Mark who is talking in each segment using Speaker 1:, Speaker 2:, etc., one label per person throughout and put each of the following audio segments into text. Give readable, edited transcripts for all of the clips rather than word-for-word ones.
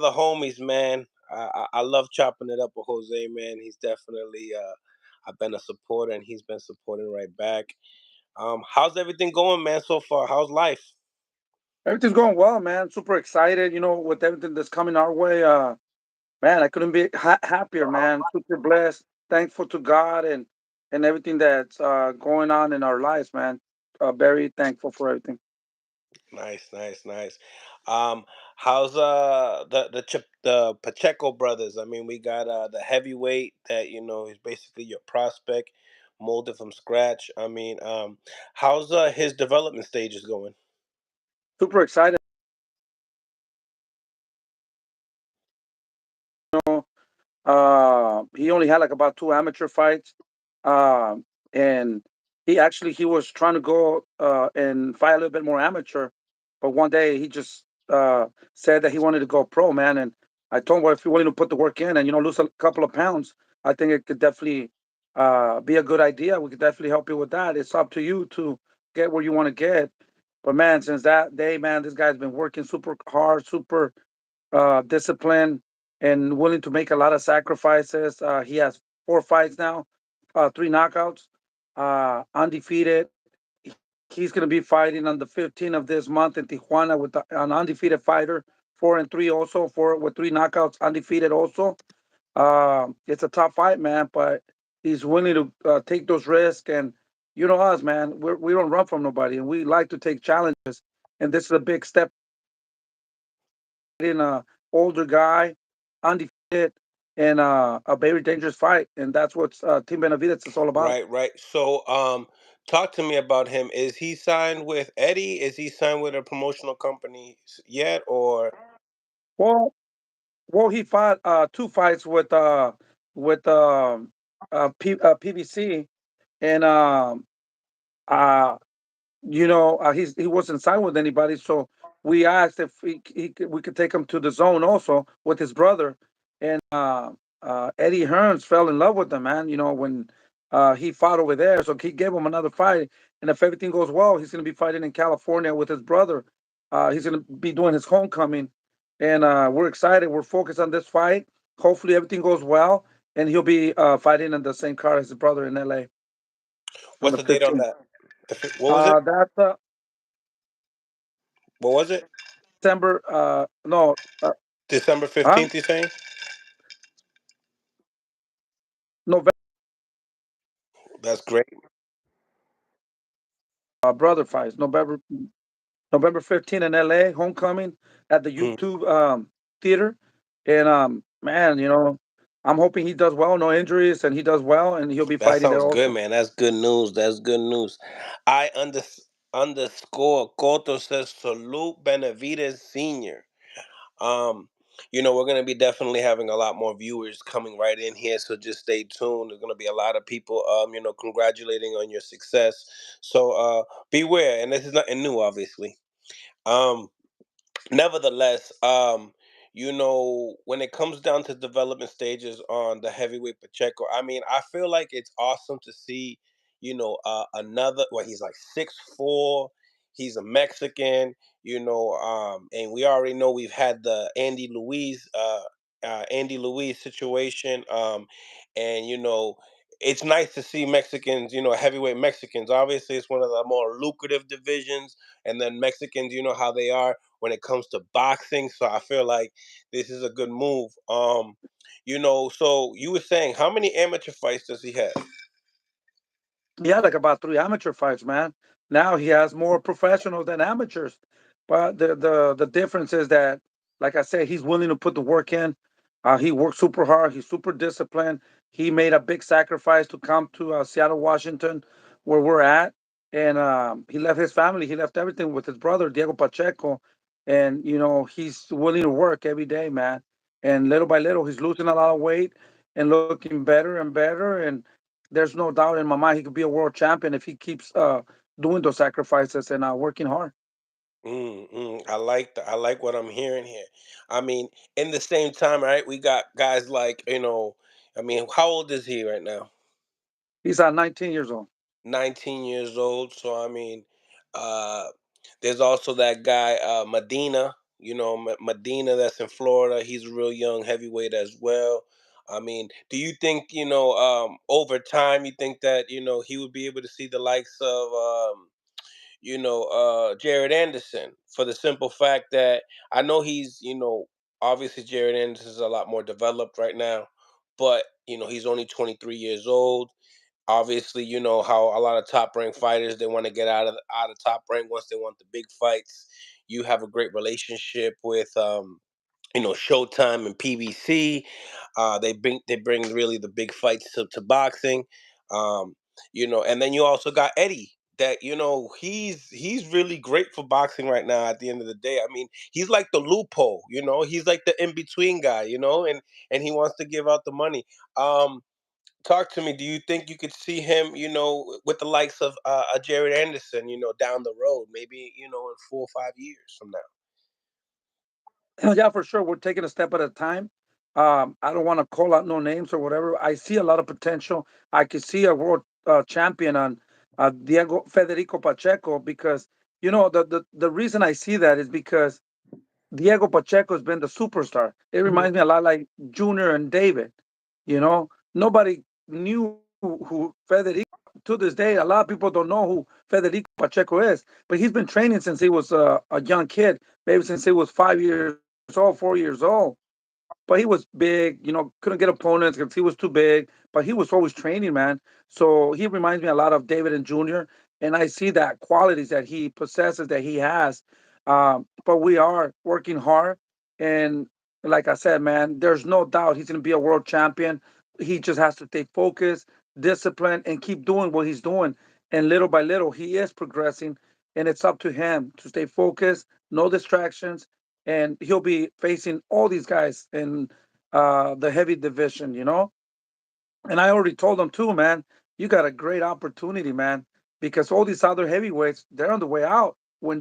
Speaker 1: The homies, man. I love chopping it up with Jose, man. He's definitely I've been a supporter, and he's been supporting right back. How's everything going, man? So far, how's life?
Speaker 2: Everything's going well, man. Super excited, with everything that's coming our way. Man, I couldn't be happier, man. Super blessed, thankful to God and everything that's going on in our lives, man. Very thankful for everything.
Speaker 1: Nice, nice, nice. Um, how's the Pacheco brothers? I mean, we got the heavyweight that is basically your prospect, molded from scratch. I mean, how's his development stages going?
Speaker 2: Super excited. You know, he only had like about two amateur fights, and he was trying to go and fight a little bit more amateur, but one day he just said that he wanted to go pro, man. And I told him, well, if you're willing to put the work in and lose a couple of pounds, I think it could definitely be a good idea. We could definitely help you with that. It's up to you to get where you want to get. But man, since that day, man, this guy's been working super hard, super disciplined, and willing to make a lot of sacrifices. He has four fights now, three knockouts, undefeated. He's going to be fighting on the 15th of this month in Tijuana with an undefeated fighter, 4-3 also, four with three knockouts, undefeated also. It's a tough fight, man, but he's willing to take those risks. And you know us, man, we don't run from nobody, and we like to take challenges. And this is a big step in a older guy, undefeated, and a very dangerous fight. And that's what Team Benavidez is all about.
Speaker 1: Right, right. So, talk to me about him. Is he signed with Eddie? Is he signed with a promotional company yet, or?
Speaker 2: Well, he fought two fights with PBC, and uh, he wasn't signed with anybody. So we asked if we could take him to the zone also with his brother, and Eddie Hearns fell in love with him, man. When he fought over there, so he gave him another fight. And if everything goes well, he's going to be fighting in California with his brother. He's going to be doing his homecoming, and we're excited. We're focused on this fight. Hopefully, everything goes well, and he'll be fighting in the same car as his brother in LA on
Speaker 1: What's
Speaker 2: the
Speaker 1: the date on
Speaker 2: 15th.
Speaker 1: that? What was it?
Speaker 2: That's
Speaker 1: What was it?
Speaker 2: December. No,
Speaker 1: December
Speaker 2: huh?
Speaker 1: 15th. You saying?
Speaker 2: November.
Speaker 1: That's great.
Speaker 2: Brother fights November 15th in LA, homecoming at the
Speaker 1: Mm,
Speaker 2: YouTube theater. And man, I'm hoping he does well, no injuries, and he does well, and he'll be
Speaker 1: that
Speaker 2: fighting there
Speaker 1: sounds good,
Speaker 2: also.
Speaker 1: man. That's good news. That's good news. I underscore Coto says salute Benavidez Sr. Um, we're gonna be definitely having a lot more viewers coming right in here, so just stay tuned. There's gonna be a lot of people, congratulating on your success. So beware, and this is nothing new, obviously. Um, Nevertheless, when it comes down to development stages on the heavyweight Pacheco, I mean, I feel like it's awesome to see, another. Well, he's like 6'4". He's a Mexican, and we already know we've had the Andy Louise situation, and it's nice to see Mexicans, heavyweight Mexicans. Obviously, it's one of the more lucrative divisions, and then Mexicans, you know how they are when it comes to boxing. So I feel like this is a good move. So you were saying how many amateur fights does he have?
Speaker 2: He had like about three amateur fights, man. Now he has more professionals than amateurs. But the difference is that, like I said, he's willing to put the work in. He works super hard. He's super disciplined. He made a big sacrifice to come to Seattle, Washington, where we're at, and he left his family. He left everything with his brother Diego Pacheco, and he's willing to work every day, man. And little by little, he's losing a lot of weight and looking better and better. And there's no doubt in my mind he could be a world champion if he keeps doing those sacrifices and working hard.
Speaker 1: I like what I'm hearing here. I mean, in the same time, right? We got guys like I mean, how old is he right now?
Speaker 2: He's 19 years old.
Speaker 1: 19 years old. So I mean, uh, there's also that guy Medina. Medina, that's in Florida. He's a real young heavyweight as well. I mean, do you think, over time, you think that, he would be able to see the likes of, Jared Anderson, for the simple fact that I know he's, obviously Jared Anderson is a lot more developed right now, but, he's only 23 years old. Obviously, you know how a lot of top ranked fighters, they want to get out of top rank once they want the big fights. You have a great relationship with Showtime and PBC. They bring really the big fights to boxing. Um, and then you also got Eddie. That he's really great for boxing right now. At the end of the day, I mean, he's like the loophole. He's like the in between guy. And he wants to give out the money. Talk to me. Do you think you could see him, with the likes of a Jared Anderson, down the road, maybe, in 4 or 5 years from now?
Speaker 2: Yeah, for sure. We're taking a step at a time. I don't want to call out no names or whatever. I see a lot of potential. I could see a world champion on Diego Federico Pacheco because the reason I see that is because Diego Pacheco has been the superstar. It
Speaker 1: Mhm.
Speaker 2: reminds me a lot like Junior and David. Nobody knew who Federico. To this day, a lot of people don't know who Federico Pacheco is, but he's been training since he was a young kid, maybe since he was 5 years old, 4 years old. But he was big, couldn't get opponents because he was too big, but he was always training, man. So he reminds me a lot of David and Junior. And I see that qualities that he possesses, that he has. But we are working hard. And like I said, man, there's no doubt he's going to be a world champion. He just has to stay focused, disciplined, and keep doing what he's doing. And little by little, he is progressing. And it's up to him to stay focused, no distractions, and he'll be facing all these guys in the heavy division. And I already told him too, man. You got a great opportunity, man, because all these other heavyweights, they're on the way out. When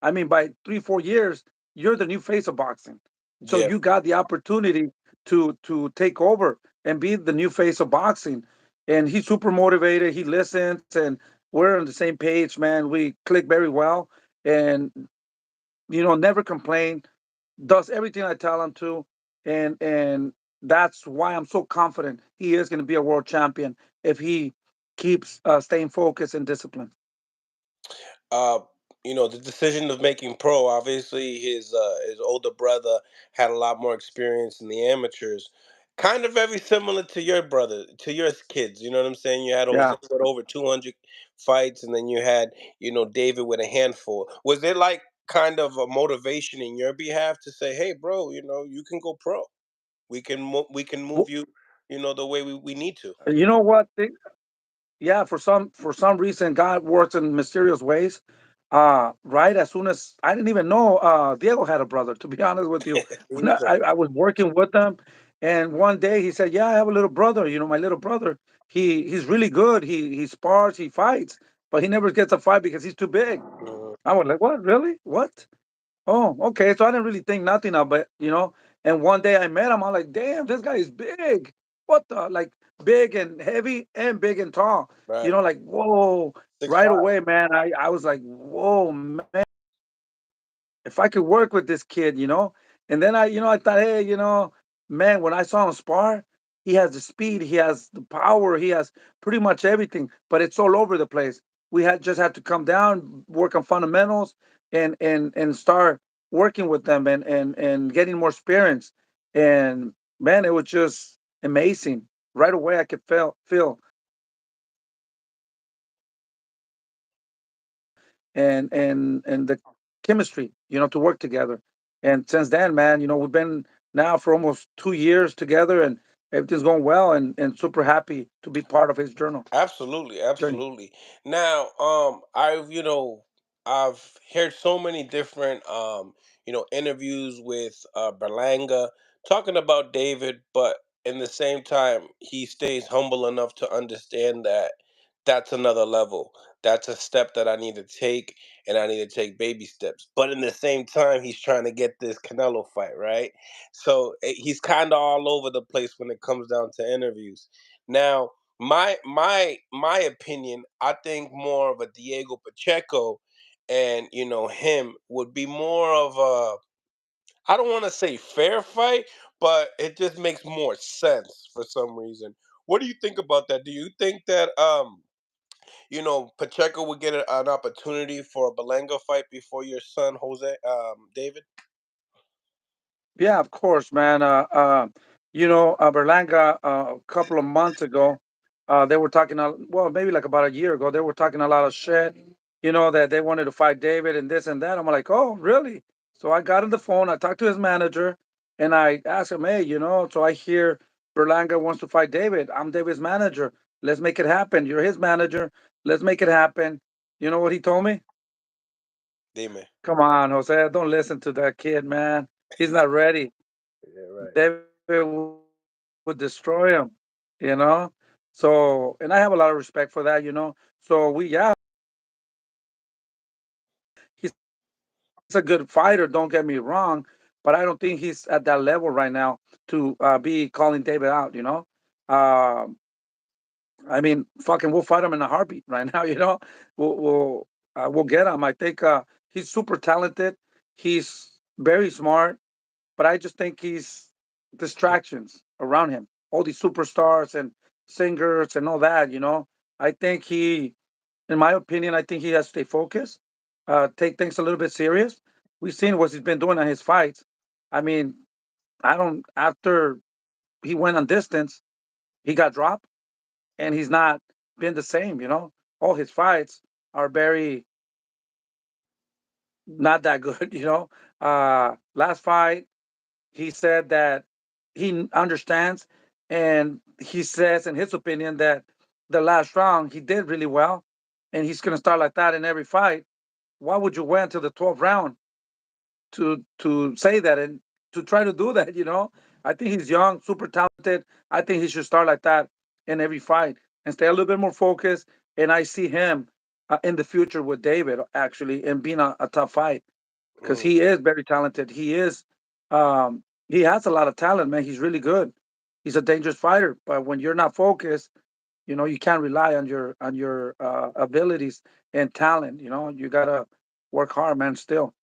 Speaker 2: I mean, by 3 4 years, you're the new face of boxing. So
Speaker 1: Yeah.
Speaker 2: you got the opportunity to take over and be the new face of boxing. And he's super motivated. He listens, and we're on the same page, man. We click very well, and never complain, does everything I tell him to, and that's why I'm so confident he is going to be a world champion if he keeps staying focused and disciplined.
Speaker 1: uh the decision of making pro, obviously his older brother had a lot more experience in the amateurs, kind of very similar to your brother, to your kids. You know what I'm saying? You had Jose
Speaker 2: Yeah.
Speaker 1: with over 200 fights, and then you had David with a handful. Was it like kind of a motivation in your behalf to say, hey bro, you can go pro, we can move
Speaker 2: W-
Speaker 1: you, the way we need to?
Speaker 2: You know what? Yeah, for some reason, God works in mysterious ways. Right as soon as I didn't even know Diego had a brother. To be honest with you, when
Speaker 1: Me either.
Speaker 2: I was working with them, and one day he said, "Yeah, I have a little brother. My little brother. He's really good. He spars, he fights, but he never gets a fight because he's too big."
Speaker 1: Mhm.
Speaker 2: I was like, "What? Really? What?" Oh, okay. So I didn't really think nothing of it. And one day I met him. I'm like, damn, this guy is big. What the? Like big and heavy and big and tall.
Speaker 1: Right.
Speaker 2: Like, whoa.
Speaker 1: Six
Speaker 2: Right
Speaker 1: five.
Speaker 2: away, man. I was like, whoa, man, if I could work with this kid. And then I thought, hey, man, when I saw him spar, he has the speed, he has the power, he has pretty much everything, but it's all over the place. We had just had to come down, work on fundamentals, and start working with them and getting more experience. And man, it was just amazing. Right away, I could feel and the chemistry, to work together. And since then, man, we've been now for almost 2 years together, and everything's going well, and super happy to be part of his
Speaker 1: Absolutely,
Speaker 2: journey.
Speaker 1: absolutely. Now, I've heard so many different interviews with Berlanga talking about David, but in the same time, he stays humble enough to understand that that's another level. That's a step that I need to take, and I need to take baby steps. But in the same time, he's trying to get this Canelo fight, right? So he's kind of all over the place when it comes down to interviews. Now, my opinion, I think more of a Diego Pacheco, and him would be more of a I don't want to say fair fight, but it just makes more sense for some reason. What do you think about that? Do you think that Pacheco would get an opportunity for a Berlanga fight before your son Jose David?
Speaker 2: Yeah, of course, man. Berlanga, a couple of months ago, they were talking, well, maybe like about a year ago, they were talking a lot of shit, that they wanted to fight David and this and that. I'm like, oh, really? So I got on the phone, I talked to his manager, and I asked him, hey, so I hear Berlanga wants to fight David. I'm David's manager. Let's make it happen. You're his manager. Let's make it happen. You know what he told me?
Speaker 1: Dime.
Speaker 2: Come on, Jose, don't listen to that kid, man. He's not ready.
Speaker 1: Yeah, right.
Speaker 2: David would destroy him, you know. So, and I have a lot of respect for that, So yeah, he's a good fighter. Don't get me wrong, but I don't think he's at that level right now to be calling David out. Um, I mean, fucking, we'll fight him in a heartbeat right now. We'll get him. I think he's super talented. He's very smart. But I just think he's distractions around him. All these superstars and singers and all that. I think in my opinion, I think he has to stay focused, take things a little bit serious. We've seen what he's been doing on his fights. I mean, I don't. After he went on distance, he got dropped, and he's not been the same. All his fights are very not that good. Last fight he said that he understands, and he says in his opinion that the last round he did really well, and he's going to start like that in every fight. Why would you wait until the 12th round to say that and to try to do that? I think he's young, super talented. I think he should start like that in every fight and stay a little bit more focused. And I see him in the future with David actually and being a tough fight because
Speaker 1: Mm.
Speaker 2: he is very talented. He has a lot of talent, man. He's really good. He's a dangerous fighter, but when you're not focused, you can't rely on your abilities and talent. You gotta work hard, man. Still.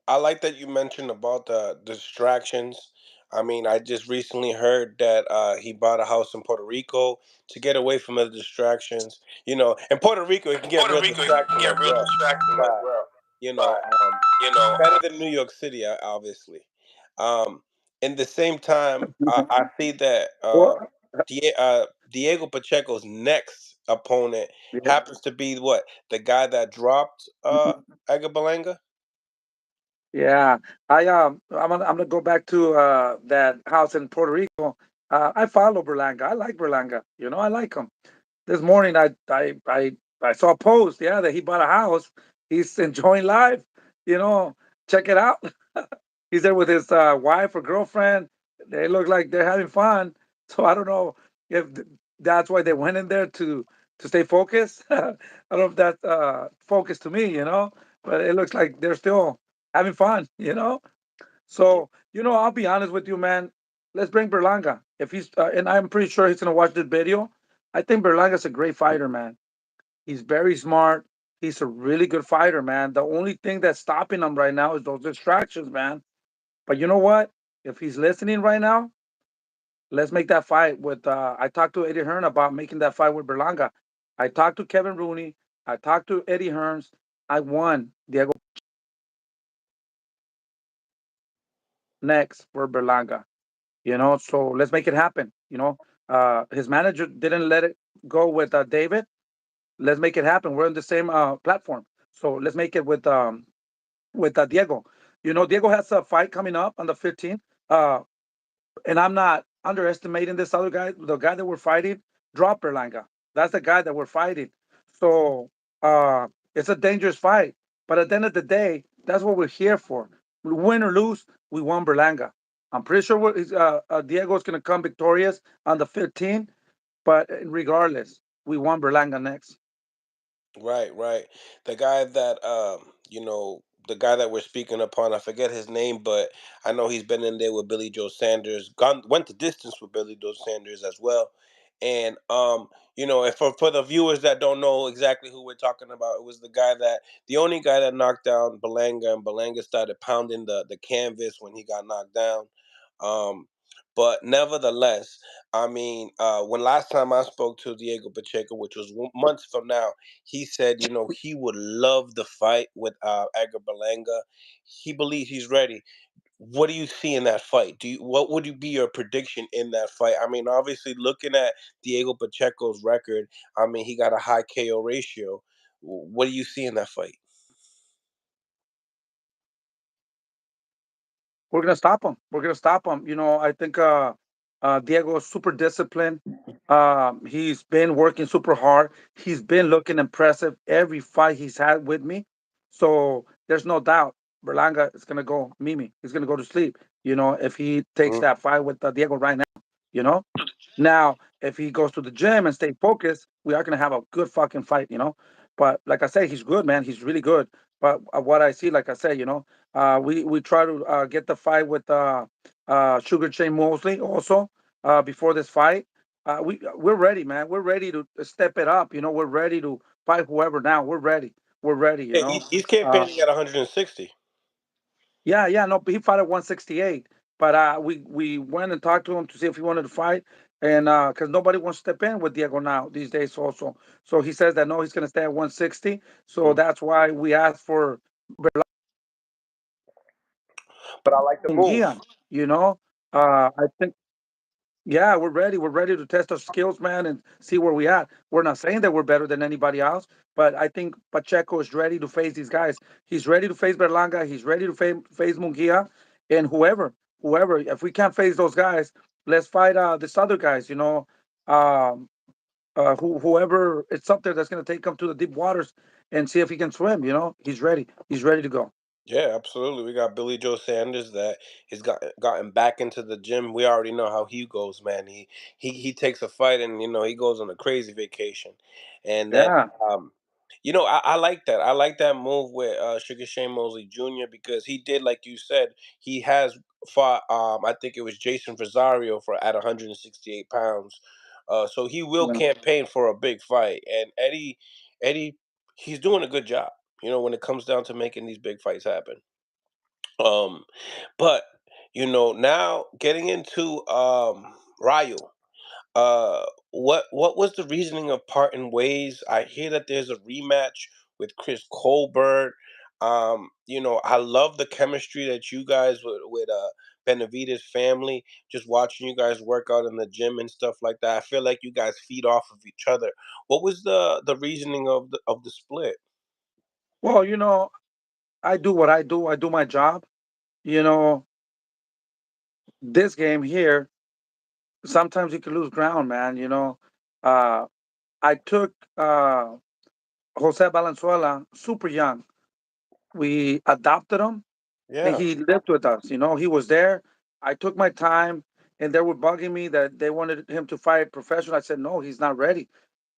Speaker 1: I like that you mentioned about the distractions. I mean, I just recently heard that he bought a house in Puerto Rico to get away from the distractions. In Puerto Rico, it can get
Speaker 2: Puerto
Speaker 1: real
Speaker 2: Rico, it can
Speaker 1: distracting
Speaker 2: get
Speaker 1: as
Speaker 2: real
Speaker 1: well.
Speaker 2: distracting as
Speaker 1: But
Speaker 2: well.
Speaker 1: you know,
Speaker 2: But
Speaker 1: um,
Speaker 2: you know,
Speaker 1: better than New York City, obviously. Um, in the same time, I see that
Speaker 2: well,
Speaker 1: Diego Pacheco's next opponent
Speaker 2: yeah.
Speaker 1: happens to be what, the guy that dropped Edgar Berlanga.
Speaker 2: Yeah, I'm gonna go back to that house in Puerto Rico. I follow Berlanga. I like Berlanga. I like him. This morning I saw a post, yeah, that he bought a house. He's enjoying life. You know, check it out. He's there with his wife or girlfriend. They look like they're having fun. So I don't know if that's why they went in there to stay focused. I don't know if that's focus to me, but it looks like they're still having fun. So I'll be honest with you, man. Let's bring Berlanga. If he's and I'm pretty sure he's gonna watch this video. I think Berlanga's a great fighter, man. He's very smart. He's a really good fighter, man. The only thing that's stopping him right now is those distractions, man. But you know what? If he's listening right now, let's make that fight with. I talked to Eddie Hearn about making that fight with Berlanga. I talked to Kevin Rooney. I talked to Eddie Hearns. I won Diego next for Berlanga. So let's make it happen. His manager didn't let it go with David. Let's make it happen. We're on the same platform. So let's make it with Diego. Diego has a fight coming up on the 15th. And I'm not underestimating this other guy. The guy that we're fighting, drop Berlanga. That's the guy that we're fighting. So uh, it's a dangerous fight. But at the end of the day, that's what we're here for. Win or lose, we won Berlanga. I'm pretty sure Diego's going to come victorious on the 15th. But regardless, we won Berlanga next.
Speaker 1: Right, right. The guy that the guy that we're speaking upon, I forget his name, but I know he's been in there with Billy Joe Sanders, gone went the distance with Billy Joe Sanders as well. And if for the viewers that don't know exactly who we're talking about, it was the only guy that knocked down Berlanga, and Berlanga started pounding the canvas when he got knocked down. Um, but nevertheless, I mean, when last time I spoke to Diego Pacheco, which was months from now, he said, he would love the fight with Edgar Berlanga. He believes he's ready. What do you see in that fight? What would you be your prediction in that fight? I mean, obviously, looking at Diego Pacheco's record, I mean, he got a high KO ratio. What do you see in that fight?
Speaker 2: We're gonna stop him. We're gonna stop him. I think Diego is super disciplined. He's been working super hard. He's been looking impressive every fight he's had with me. So there's no doubt Berlanga is gonna go Mimi. He's gonna go to sleep. If he takes
Speaker 1: Mm.
Speaker 2: that fight with Diego right now. You know. Now, if he goes to the gym and stay focused, we are gonna have a good fucking fight. But like I say, he's good, man. He's really good. But what I see, like I say, we try to get the fight with Sugar Shane Mosley also before this fight. We're ready, man. We're ready to step it up. We're ready to fight whoever now. We're ready. We're ready.
Speaker 1: Yeah, he's
Speaker 2: Uh,
Speaker 1: campaigning at 160.
Speaker 2: yeah, yeah, no, but he fought at 168. But we went and talked to him to see if he wanted to fight, and because nobody wants to step in with Diego now these days also. So he says that no, he's gonna stay at 160. So
Speaker 1: Mm.
Speaker 2: that's why we asked for
Speaker 1: But I like the move.
Speaker 2: Mungia. I think yeah, we're ready. We're ready to test our skills, man, and see where we at. We're not saying that we're better than anybody else, but I think Pacheco is ready to face these guys. He's ready to face Berlanga. He's ready to face Mungia, and whoever. If we can't face those guys, let's fight this other guys. Um, whoever it's up there that's going to take him to the deep waters and see if he can swim. He's ready. He's ready to go.
Speaker 1: Yeah, absolutely. We got Billy Joe Sanders that he's gotten back into the gym. We already know how he goes, man. He takes a fight and he goes on a crazy vacation, and then
Speaker 2: Yeah.
Speaker 1: um, I like that. I like that move with Sugar Shane Mosley Jr. because he did, like you said, he has fought. I think it was Jason Rosario for at 168 pounds. So he will
Speaker 2: Yeah.
Speaker 1: campaign for a big fight, and Eddie, he's doing a good job. When it comes down to making these big fights happen. Um, but now getting into Ryo, what was the reasoning of parting ways? I hear that there's a rematch with Chris Colbert. I love the chemistry that you guys with Benavidez family. Just watching you guys work out in the gym and stuff like that. I feel like you guys feed off of each other. What was the reasoning of the split?
Speaker 2: Well, I do what I do. I do my job. You know, this game here, sometimes you can lose ground, man. Uh, I took Jose Valenzuela super young. We adopted him, and
Speaker 1: Yeah.
Speaker 2: he lived with us. He was there. I took my time, and they were bugging me that they wanted him to fight professional. I said, no, he's not ready.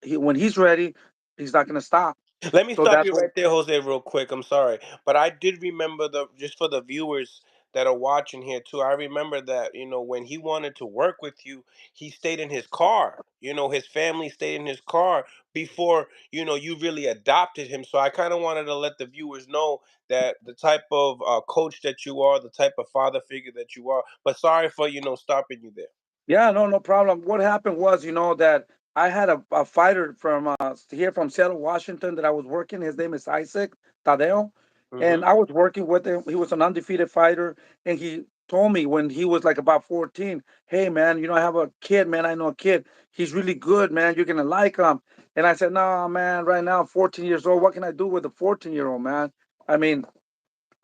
Speaker 2: When he's ready, he's not going to stop.
Speaker 1: Let me
Speaker 2: So
Speaker 1: stop
Speaker 2: that's
Speaker 1: you
Speaker 2: what.
Speaker 1: right there, Jose, real quick. I'm sorry, but I did remember just for the viewers that are watching here too. I remember that when he wanted to work with you, he stayed in his car. His family stayed in his car before you really adopted him. So I kind of wanted to let the viewers know that the type of coach that you are, the type of father figure that you are. But sorry for stopping you there.
Speaker 2: Yeah, no, no problem. What happened was, that I had a fighter from here from Seattle, Washington, that I was working. His name is Isaac Tadeo, and
Speaker 1: Hmm.
Speaker 2: I was working with him. He was an undefeated fighter, and he told me when he was like about 14, "Hey, man, I have a kid, man. I know a kid. He's really good, man. You're gonna like him." And I said, "No, man. Right now, I'm 14 years old. What can I do with a 14-year-old, man? I mean,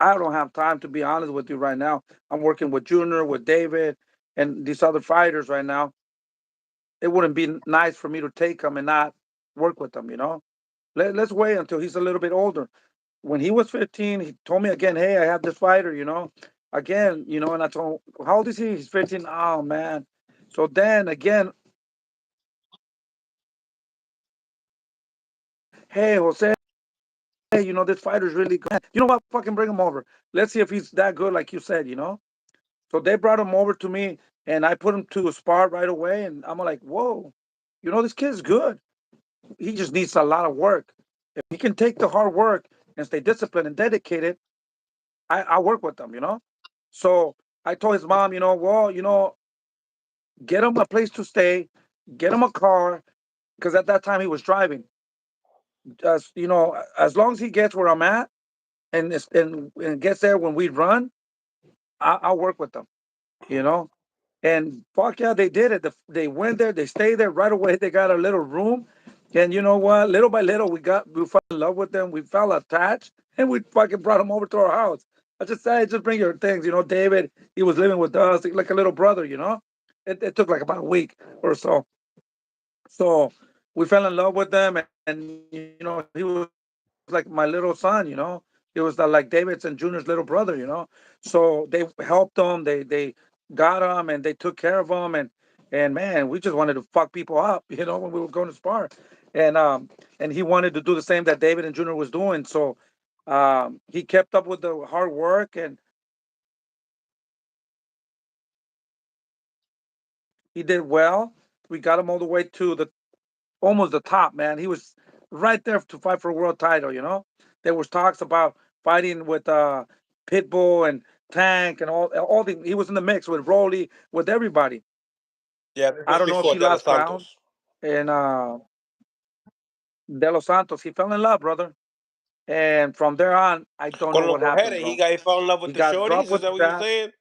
Speaker 2: I don't have time to be honest with you right now. I'm working with Junior, with David, and these other fighters right now. It wouldn't be nice for me to take him and not work with him. Let's wait until he's a little bit older. When he was 15, he told me again, "Hey, I have this fighter. Again, and I told him, how old is he? He's 15. Oh man." So then again, "Hey, Jose, this fighter's really good. You know what? Fucking bring him over. Let's see if he's that good, like you said." So they brought him over to me, and I put him to a spar right away, and I'm like, "Whoa." this kid's good. He just needs a lot of work. If he can take the hard work and stay disciplined and dedicated, I work with them. So I told his mom, well, get him a place to stay, get him a car, because at that time he was driving. As long as he gets where I'm at and gets there when we run, I'll work with them. You know, And fuck yeah, they did it. They went there, they stayed there right away. They got a little room, and you know what? Little by little, we fell in love with them. We fell attached, and we fucking brought them over to our house. I just said, just bring your things. David, he was living with us like a little brother. It took like about a week or so. So we fell in love with them, and he was like my little son. He was like David's and Junior's little brother. So they helped him. They got him and they took care of him, and man, we just wanted to fuck people up, when we were going to spar, and he wanted to do the same that David and Junior was doing. So he kept up with the hard work, and he did well. We got him all the way to the almost the top, man. He was right there to fight for a world title. There was talks about fighting with Pitbull and Tank and all the he was in the mix with Rolly, with everybody.
Speaker 1: Yeah,
Speaker 2: I
Speaker 1: this
Speaker 2: don't know if
Speaker 1: before
Speaker 2: he
Speaker 1: De Los
Speaker 2: lost ground.
Speaker 1: Santos.
Speaker 2: And De Los Santos, he fell in love, brother. And from there on, I don't know
Speaker 1: Con
Speaker 2: what
Speaker 1: los
Speaker 2: happened,
Speaker 1: mujeres,
Speaker 2: bro.
Speaker 1: he fell in love
Speaker 2: He
Speaker 1: with the
Speaker 2: got
Speaker 1: shorties.
Speaker 2: dropped
Speaker 1: Is
Speaker 2: with
Speaker 1: that what you're
Speaker 2: that.
Speaker 1: saying?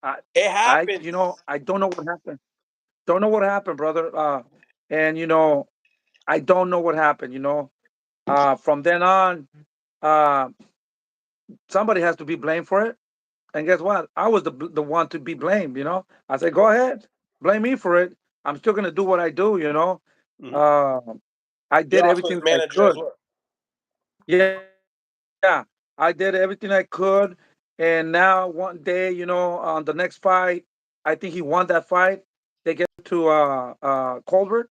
Speaker 2: I,
Speaker 1: It happens.
Speaker 2: I don't know what happened. Don't know what happened, brother. And I don't know what happened. From then on, uh, somebody has to be blamed for it. And guess what? I was the one to be blamed. I said, go ahead, blame me for it. I'm still gonna do what I do.
Speaker 1: Mhm.
Speaker 2: Uh, I did
Speaker 1: You're also
Speaker 2: everything
Speaker 1: his
Speaker 2: that I
Speaker 1: manager as
Speaker 2: could.
Speaker 1: well.
Speaker 2: Yeah, I did everything I could. And now one day, on the next fight, I think he won that fight. They get to Colbert.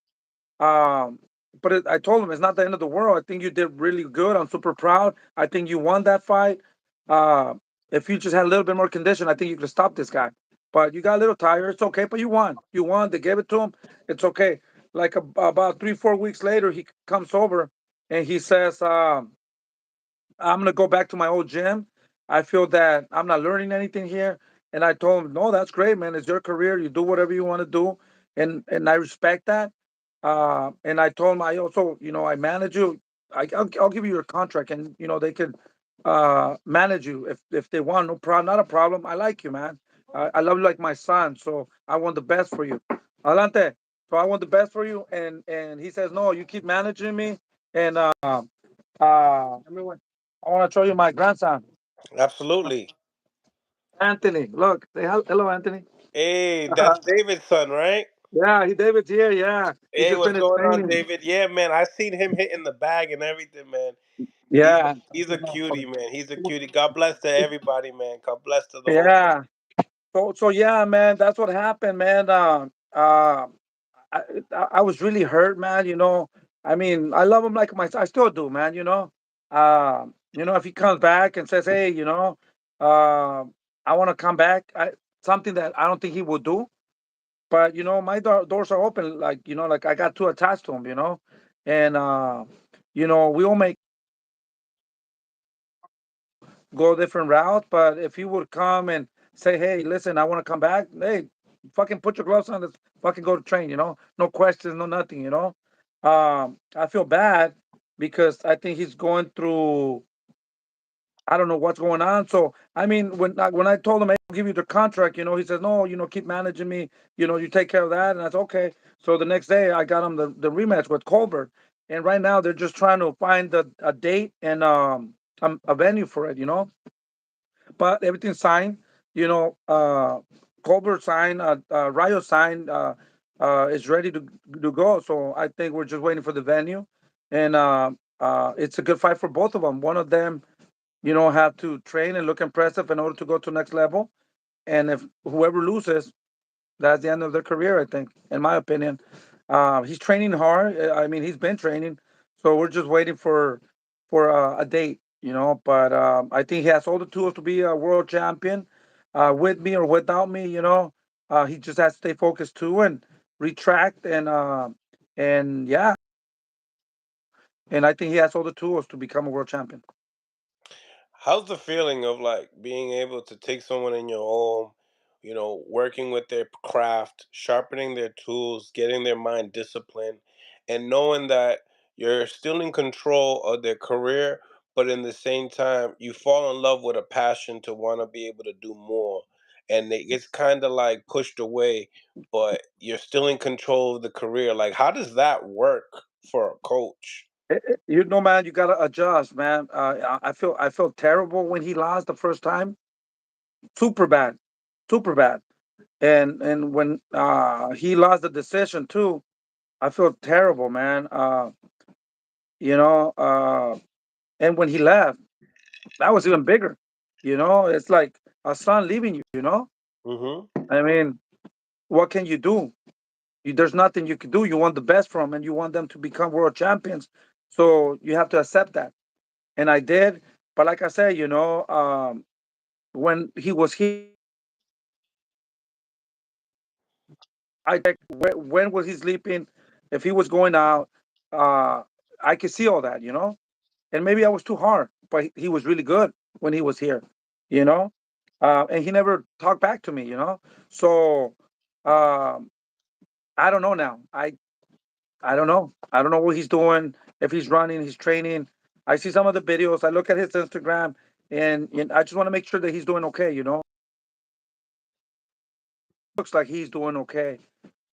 Speaker 2: Um, but I told him it's not the end of the world. I think you did really good. I'm super proud. I think you won that fight. Uh, if you just had a little bit more condition, I think you could stop this guy. But you got a little tired. It's okay. But you won. You won. They gave it to him. It's okay. Like about 3, 4 weeks later, he comes over and he says, I'm gonna go back to my old gym. I feel that I'm not learning anything here. And I told him, no, that's great, man. It's your career. You do whatever you want to do, and I respect that. And I told him, I also, I manage you. I'll give you your contract, and they could manage you if they want. No problem, not a problem. I like you, man. I love you like my son. So I want the best for you. Adelante. So I want the best for you. And he says, no, you keep managing me, and I want to show you my grandson,
Speaker 1: Absolutely.
Speaker 2: Anthony. Look, say hello, Anthony.
Speaker 1: Hey, that's David's son, right?
Speaker 2: Yeah, David's here. Yeah, he
Speaker 1: Hey,
Speaker 2: just
Speaker 1: what's
Speaker 2: finished
Speaker 1: going on,
Speaker 2: training.
Speaker 1: David? Yeah, man, I seen him hitting the bag and everything, man.
Speaker 2: Yeah,
Speaker 1: He's a cutie, man. He's a cutie. God bless to everybody, man. God bless to the whole family.
Speaker 2: yeah. So yeah, man, that's what happened, man. I, I was really hurt, man. I mean, I love him like my, I still do, man. If he comes back and says, hey, uh, I want to come back, something that I don't think he will do. But my doors are open. Like like I got too attached to him. And we all make go different routes. But if he would come and say, "Hey, listen, I want to come back," hey, fucking put your gloves on. Let's fucking go to train. No questions, no nothing. I feel bad because I think he's going through. I don't know what's going on. So I mean, when I told him, "Hey, I'll give you the contract," he says, "No, keep managing me. You take care of that," and that's okay. So the next day, I got him the rematch with Colbert, and right now they're just trying to find a date and a venue for it. But everything's signed. Colbert signed, Rayo signed, is ready to go. So I think we're just waiting for the venue, and it's a good fight for both of them. One of them, have to train and look impressive in order to go to next level. And if whoever loses, that's the end of their career, I think, in my opinion. He's training hard. I mean, he's been training, so we're just waiting for a date, But I think he has all the tools to be a world champion, with me or without me. He just has to stay focused too, and retract and yeah, and I think he has all the tools to become a world champion.
Speaker 1: How's the feeling of like being able to take someone in your home, working with their craft, sharpening their tools, getting their mind disciplined, and knowing that you're still in control of their career, but in the same time, you fall in love with a passion to want to be able to do more. And it gets kind of like pushed away, but you're still in control of the career. Like, how does that work for a coach?
Speaker 2: You know, man, you gotta adjust, man. I feel terrible when he lost the first time, super bad, super bad. And when he lost the decision too, I feel terrible, man. You know, and when he left, that was even bigger. You know, it's like a son leaving you. You know,
Speaker 1: Mm-hmm.
Speaker 2: I mean, what can you do? There's nothing you can do. You want the best from 'em and you want them to become world champions. So you have to accept that. And I did. But like I said, when he was here, I checked when was he sleeping, if he was going out. Uh, I could see all that, And maybe I was too hard, but he was really good when he was here, you know. And he never talked back to me, So um, I don't know now. I don't know. I don't know what he's doing. If he's running, he's training. I see some of the videos. I look at his Instagram, and I just want to make sure that he's doing okay. Looks like he's doing okay,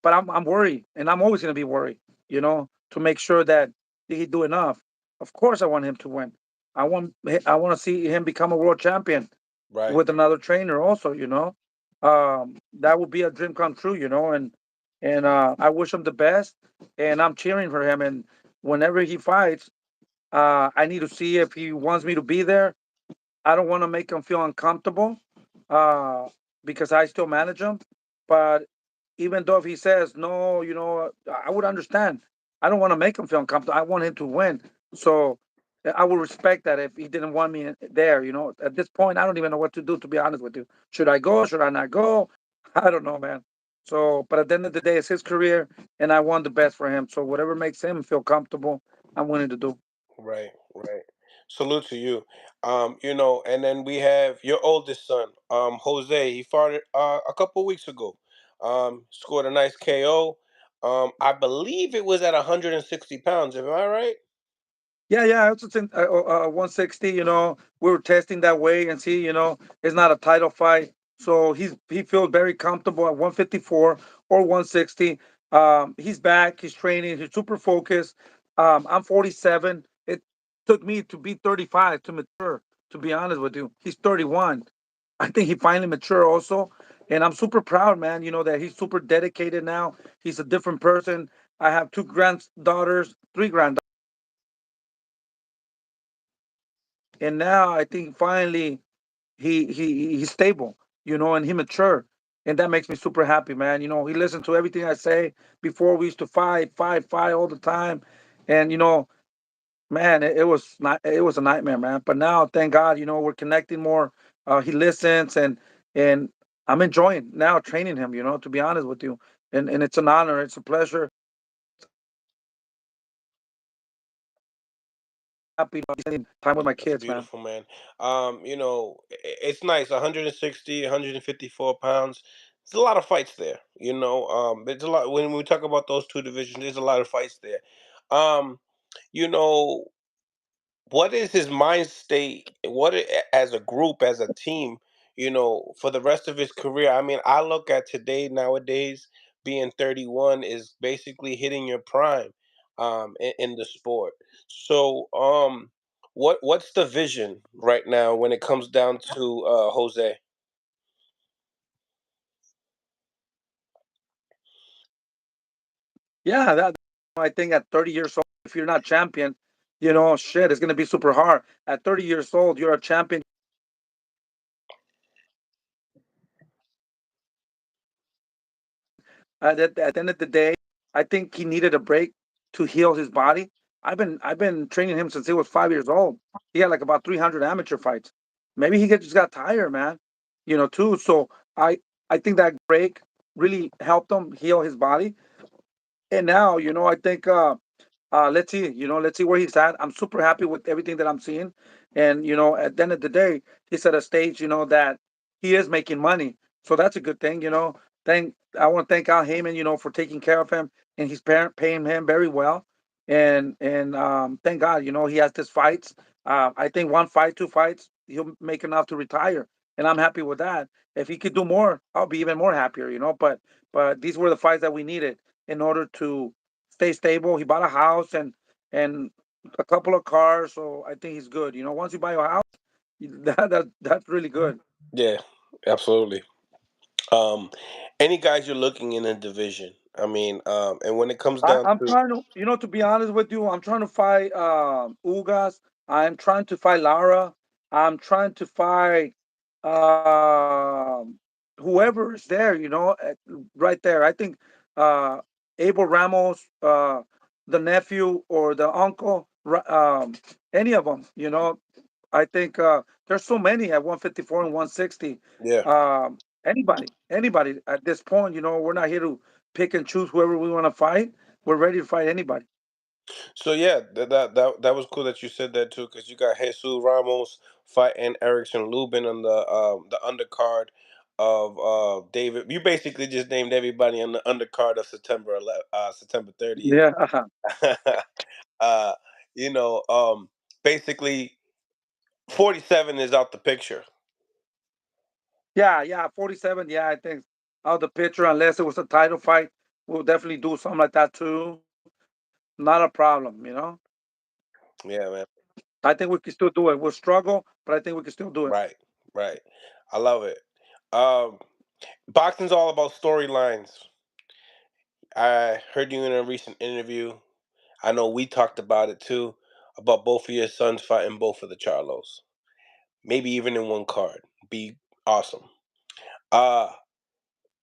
Speaker 2: but I'm worried, and I'm always gonna be worried. To make sure that he do enough. Of course, I want him to win. I want to see him become a world champion
Speaker 1: Right.
Speaker 2: with another trainer. Also, that would be a dream come true. And I wish him the best, and I'm cheering for him. And whenever he fights, I need to see if he wants me to be there. I don't want to make him feel uncomfortable uh, because I still manage him. But even though if he says no, I would understand. I don't want to make him feel uncomfortable. I want him to win. So I would respect that if he didn't want me there. At this point, I don't even know what to do, to be honest with you. Should I go? Should I not go? I don't know, man. So, but at the end of the day, it's his career, and I want the best for him. So whatever makes him feel comfortable, I'm willing to do.
Speaker 1: Right, right. Salute to you. And then we have your oldest son, Jose. He fought a couple weeks ago. Scored a nice KO. I believe it was at 160 pounds. Am I right?
Speaker 2: Yeah, yeah, it's in 160. We were testing that way and see, it's not a title fight, so he feels very comfortable at 154 or 160. He's back, he's training, he's super focused. I'm 47. It took me to be 35 to mature. To be honest with you, he's 31. I think he finally matured also, and I'm super proud, man. That he's super dedicated now. He's a different person. I have two granddaughters, three granddaughters. And now I think finally he's stable, and he mature, and that makes me super happy, man. He listened to everything I say. Before we used to fight all the time, and man, it was a nightmare, man. But now, thank God, we're connecting more. He listens, and I'm enjoying now training him. To be honest with you, and it's an honor, it's a pleasure. Happy spending time with my
Speaker 1: That's
Speaker 2: kids, man.
Speaker 1: beautiful, man. It's nice. 160, 154 pounds. There's a lot of fights there. It's a lot when we talk about those two divisions. There's a lot of fights there. Um, you know, what is his mind state? As a group, as a team, for the rest of his career? I mean, I look at today nowadays, being 31 is basically hitting your prime, in the sport. So, what's the vision right now when it comes down to Jose?
Speaker 2: Yeah, that I think at 30 years old, if you're not champion, shit, it's gonna be super hard. At 30 years old, you're a champion. At the end of the day, I think he needed a break to heal his body. I've been training him since he was 5 years old. He had like about 300 amateur fights. Maybe just got tired, man. Too. So I think that break really helped him heal his body. And now, I think let's see, let's see where he's at. I'm super happy with everything that I'm seeing. And, at the end of the day, he's at a stage, that he is making money. So that's a good thing. I want to thank Al Heyman, for taking care of him, and he's paying him very well. And thank God, he has this fights. I think one fight, two fights, he'll make enough to retire. And I'm happy with that. If he could do more, I'll be even more happier. But these were the fights that we needed in order to stay stable. He bought a house and a couple of cars, so I think he's good. Once you buy a house, that's really good.
Speaker 1: Yeah, absolutely. Um, any guys you're looking in a division? I mean, and when it comes down
Speaker 2: I'm
Speaker 1: to
Speaker 2: trying to, to be honest with you, I'm trying to fight Ugas. I'm trying to fight Lara. I'm trying to fight whoever is there, right there. I think uh, Abel Ramos, the nephew or the uncle, any of them. I think there's so many at 154 and 160.
Speaker 1: yeah.
Speaker 2: Anybody at this point. We're not here to pick and choose whoever we want to fight. We're ready to fight anybody.
Speaker 1: So yeah, that was cool that you said that too, because you got Jesus Ramos fighting Erickson Lubin on the undercard of David. You basically just named everybody on the undercard of September 30th.
Speaker 2: Yeah,
Speaker 1: uh, you know, basically 47 is out the picture.
Speaker 2: yeah. 47. Yeah, I think out the picture, unless it was a title fight, we'll definitely do something like that too. Not a problem.
Speaker 1: Yeah, man.
Speaker 2: I think we can still do it. We'll struggle, but I think we can still do it.
Speaker 1: Right, right. I love it. Um, Boxing's all about storylines. I heard you in a recent interview. I know we talked about it too, about both of your sons fighting both of the Charlos. Maybe even in one card. Be awesome. Uh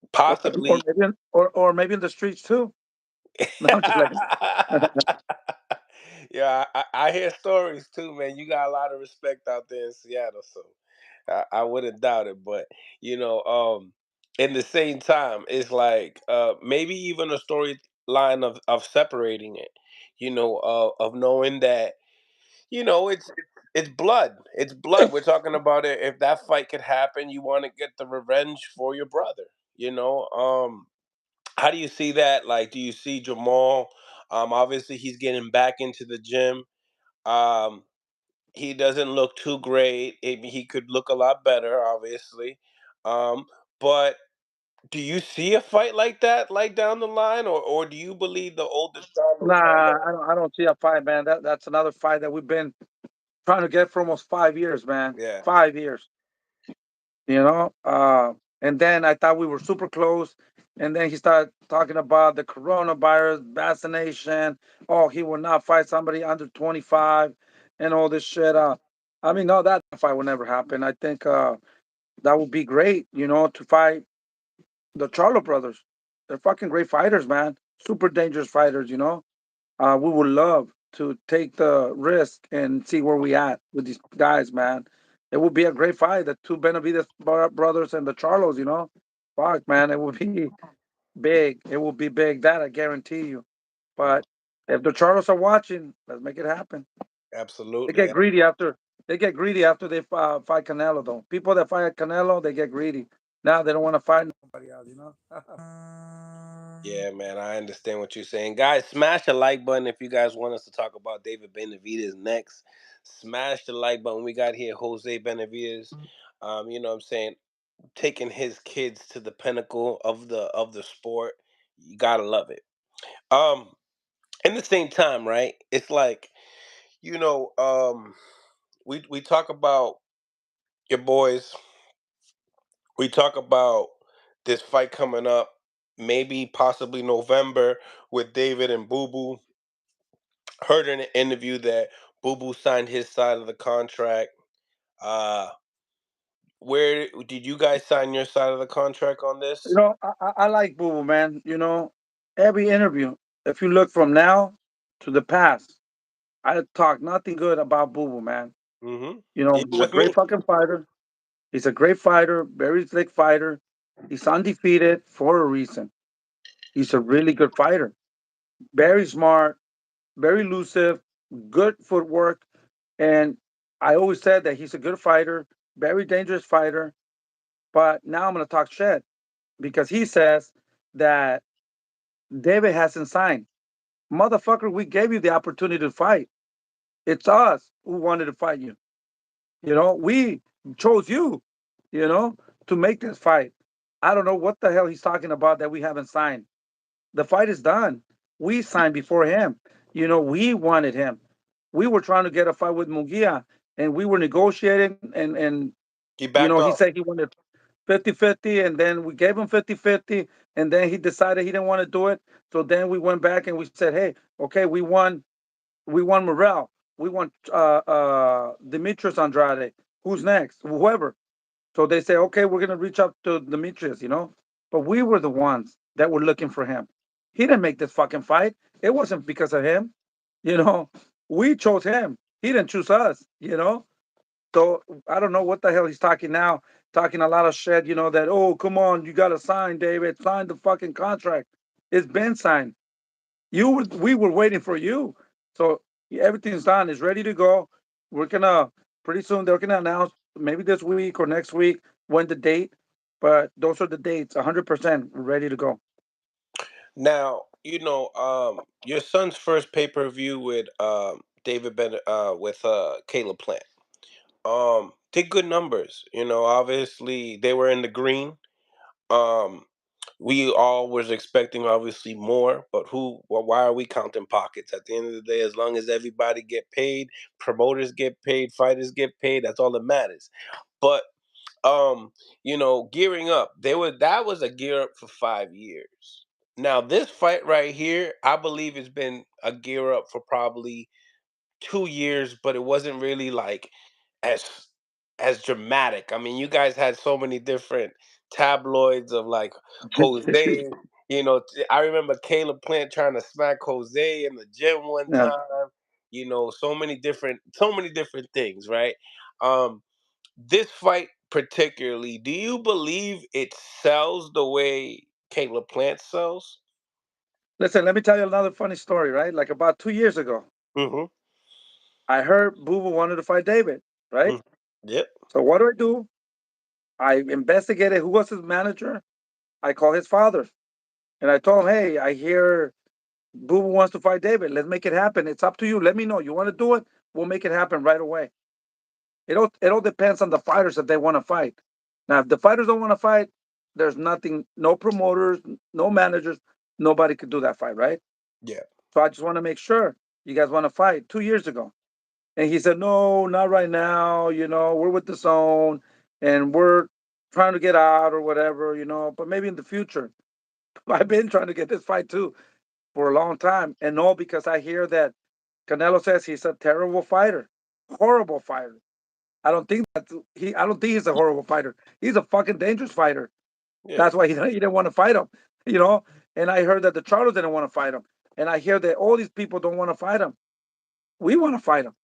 Speaker 2: Or
Speaker 1: Possibly.
Speaker 2: maybe, or maybe in the streets too. No, I'm just like,
Speaker 1: Yeah, I hear stories too, man. You got a lot of respect out there in Seattle, so I wouldn't doubt it. But you know, in the same time, it's like maybe even a storyline of separating it. Of knowing that it's blood. It's blood. We're talking about it. If that fight could happen, you want to get the revenge for your brother. You know, how do you see that? Like, do you see Jamal? Obviously, he's getting back into the gym. Um, he doesn't look too great. He could look a lot better, obviously. Um, but do you see a fight like that, like down the line, or do you believe the oldest son will kind
Speaker 2: nah,
Speaker 1: of?
Speaker 2: I don't see a fight, man. That's another fight that we've been trying to get for almost 5 years, man.
Speaker 1: Yeah,
Speaker 2: 5 years. you know. And then I thought we were super close. And then he started talking about the coronavirus, vaccination. Oh, he will not fight somebody under 25 and all this shit. I mean, no, that fight will never happen. I think that would be great, to fight the Charlo brothers. They're fucking great fighters, man. Super dangerous fighters. We would love to take the risk and see where we at with these guys, man. It would be a great fight, the two Benavidez brothers and the Charlos. Fuck, man, it would be big. It would be big. That I guarantee you. But if the Charlos are watching, let's make it happen. They
Speaker 1: absolutely.
Speaker 2: get greedy after they fight Canelo, though. People that fight Canelo, they get greedy. Now they don't want to fight nobody else.
Speaker 1: Yeah, man, I understand what you're saying. Guys, smash the like button if you guys want us to talk about David Benavidez next. Smash the like button. We got here Jose Benavidez. You know what I'm saying? Taking his kids to the pinnacle of the sport. You gotta love it. Um, in the same time, right? It's like, you know, we talk about your boys, we talk about this fight coming up, maybe possibly November with David and Boo Boo. Heard in an interview that Boo Boo signed his side of the contract. Uh, where did you guys sign your side of the contract on this?
Speaker 2: I like Boo Boo, man. Every interview, if you look from now to the past, I talk nothing good about Boo Boo, man.
Speaker 1: Mm-hmm.
Speaker 2: He's
Speaker 1: Even
Speaker 2: a
Speaker 1: with
Speaker 2: great
Speaker 1: me.
Speaker 2: fucking fighter. He's a great fighter, very slick fighter. He's undefeated for a reason. He's a really good fighter. Very smart, very elusive, good footwork, and I always said that he's a good fighter, very dangerous fighter. But now I'm going to talk shit because he says that David hasn't signed. Motherfucker, we gave you the opportunity to fight. It's us who wanted to fight you. We chose you, you know, to make this fight. I don't know what the hell he's talking about that we haven't signed. The fight is done. We signed before him. We wanted him. We were trying to get a fight with Mungia and we were negotiating and
Speaker 1: He backed
Speaker 2: he
Speaker 1: off.
Speaker 2: said he wanted 50-50, and then we gave him 50-50, and then he decided he didn't want to do it. So then we went back and we said, "Hey, okay, we won Morel. We want Demetrius Andrade. Who's next? Whoever." So they say, "Okay, we're gonna reach out to Demetrius." But we were the ones that were looking for him. He didn't make this fucking fight. It wasn't because of him. You know, we chose him. He didn't choose us. So I don't know what the hell he's talking now. Talking a lot of shit. That come on, you gotta sign, David. Sign the fucking contract. It's been signed. We were waiting for you. So everything's done. It's ready to go. We're gonna pretty soon they're gonna announce maybe this week or next week when the date. But those are the dates. 100% ready to go.
Speaker 1: Now, your son's first pay per view with Caleb Plant. Did good numbers. Obviously they were in the green. Um, we all was expecting obviously more, but why are we counting pockets? At the end of the day, as long as everybody get paid, promoters get paid, fighters get paid, that's all that matters. But gearing up, that was a gear up for 5 years. Now this fight right here, I believe it's been a gear up for probably 2 years, but it wasn't really like as as dramatic. I mean, you guys had so many different tabloids of like Jose. I remember Caleb Plant trying to smack Jose in the gym one
Speaker 2: Yeah.
Speaker 1: time. So many different things, right? Um, this fight particularly, do you believe it sells the way Caleb Plant sells?
Speaker 2: Listen, let me tell you another funny story. Right, like about 2 years ago,
Speaker 1: Mm-hmm.
Speaker 2: I heard Booba wanted to fight David. Right.
Speaker 1: Mm. Yep.
Speaker 2: So what do? I investigated who was his manager. I called his father and I told him, "Hey, I hear Boo wants to fight David. Let's make it happen. It's up to you. Let me know. You want to do it? We'll make it happen right away." It all depends on the fighters if they want to fight. Now, if the fighters don't want to fight, there's nothing, no promoters, no managers, nobody could do that fight, right?
Speaker 1: Yeah.
Speaker 2: So I just want to make sure you guys want to fight 2 years ago. And he said, "No, not right now. We're with the zone and we're trying to get out or whatever, but maybe in the future." I've been trying to get this fight too for a long time. And all because I hear that Canelo says he's a terrible fighter, horrible fighter. I don't think he's a horrible fighter. He's a fucking dangerous fighter.
Speaker 1: Yeah.
Speaker 2: That's why he didn't want to fight him, you know. And I heard that the Charlos didn't want to fight him, and I hear that all these people don't want to fight him. We want to fight him.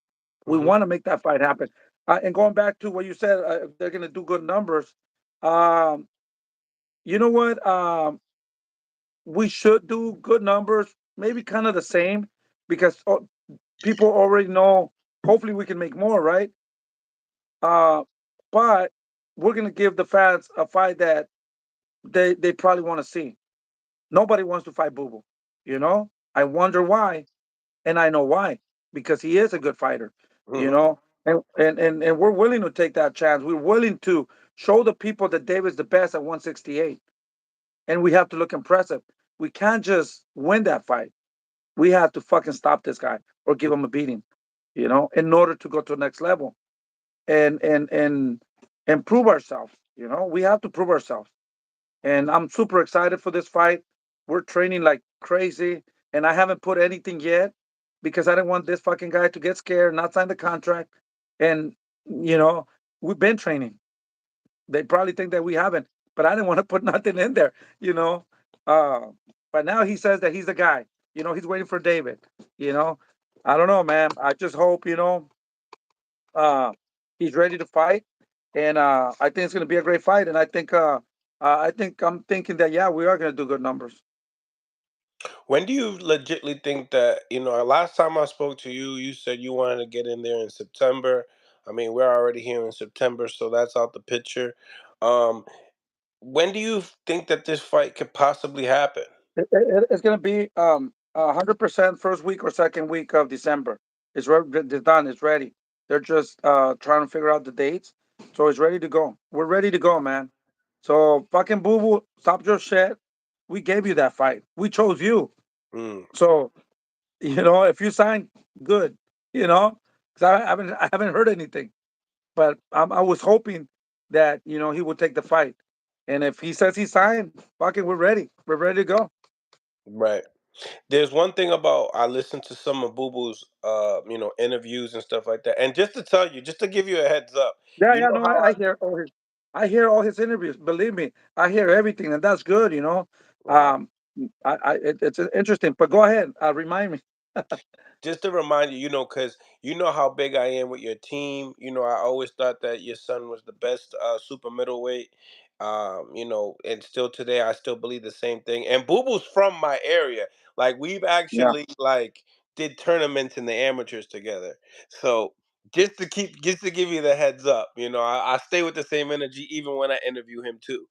Speaker 2: We
Speaker 1: Hmm.
Speaker 2: want to make that fight happen. And going back to what you said, if they're going to do good numbers, um, you know what? We should do good numbers, maybe kind of the same, because people already know. Hopefully, we can make more, right? Uh, but we're gonna give the fans a fight that they probably want to see. Nobody wants to fight Boo Boo. I wonder why, and I know why because he is a good fighter. You
Speaker 1: Hmm.
Speaker 2: know, and we're willing to take that chance. We're willing to show the people that David's the best at 168, and we have to look impressive. We can't just win that fight. We have to fucking stop this guy or give him a beating. In order to go to the next level and prove ourselves. We have to prove ourselves. And I'm super excited for this fight. We're training like crazy, and I haven't put anything yet because I didn't want this fucking guy to get scared, not sign the contract. And you know, we've been training. They probably think that we haven't, but I didn't want to put nothing in there. You know, uh, but now he says that he's the guy. He's waiting for David. You know, I don't know, man. I just hope uh, he's ready to fight, and I think it's going to be a great fight. And I think I'm thinking that yeah, we are going to do good numbers.
Speaker 1: When do you legitly think that, last time I spoke to you, you said you wanted to get in there in September. I mean, we're already here in September, so that's out the picture. Um, when do you think that this fight could possibly happen?
Speaker 2: It's going to be 100% first week or second week of December. It's done. It's ready. They're just trying to figure out the dates, so it's ready to go. We're ready to go, man. So fucking boo boo, stop your shit. We gave you that fight. We chose you.
Speaker 1: Mm,
Speaker 2: So if you sign, good. You know, because I haven't heard anything, but I was hoping that he would take the fight. And if he says he signed, fucking, we're ready. We're ready to go.
Speaker 1: right. There's one thing about I listened to some of Boo Boo's interviews and stuff like that. And just to tell you, just to give you a heads up,
Speaker 2: Yeah,
Speaker 1: you
Speaker 2: yeah,
Speaker 1: know
Speaker 2: no,
Speaker 1: how
Speaker 2: I hear all his interviews. Believe me, I hear everything, and that's good.
Speaker 1: right.
Speaker 2: Um, it's interesting. But go ahead, remind me.
Speaker 1: Just to remind you, because you know how big I am with your team. I always thought that your son was the best super middleweight. And still today, I still believe the same thing. And Boo Boo's from my area. Like we've
Speaker 2: Yeah,
Speaker 1: actually like did tournaments in the amateurs together. So just to give you the heads up, I stay with the same energy even when I interview him too.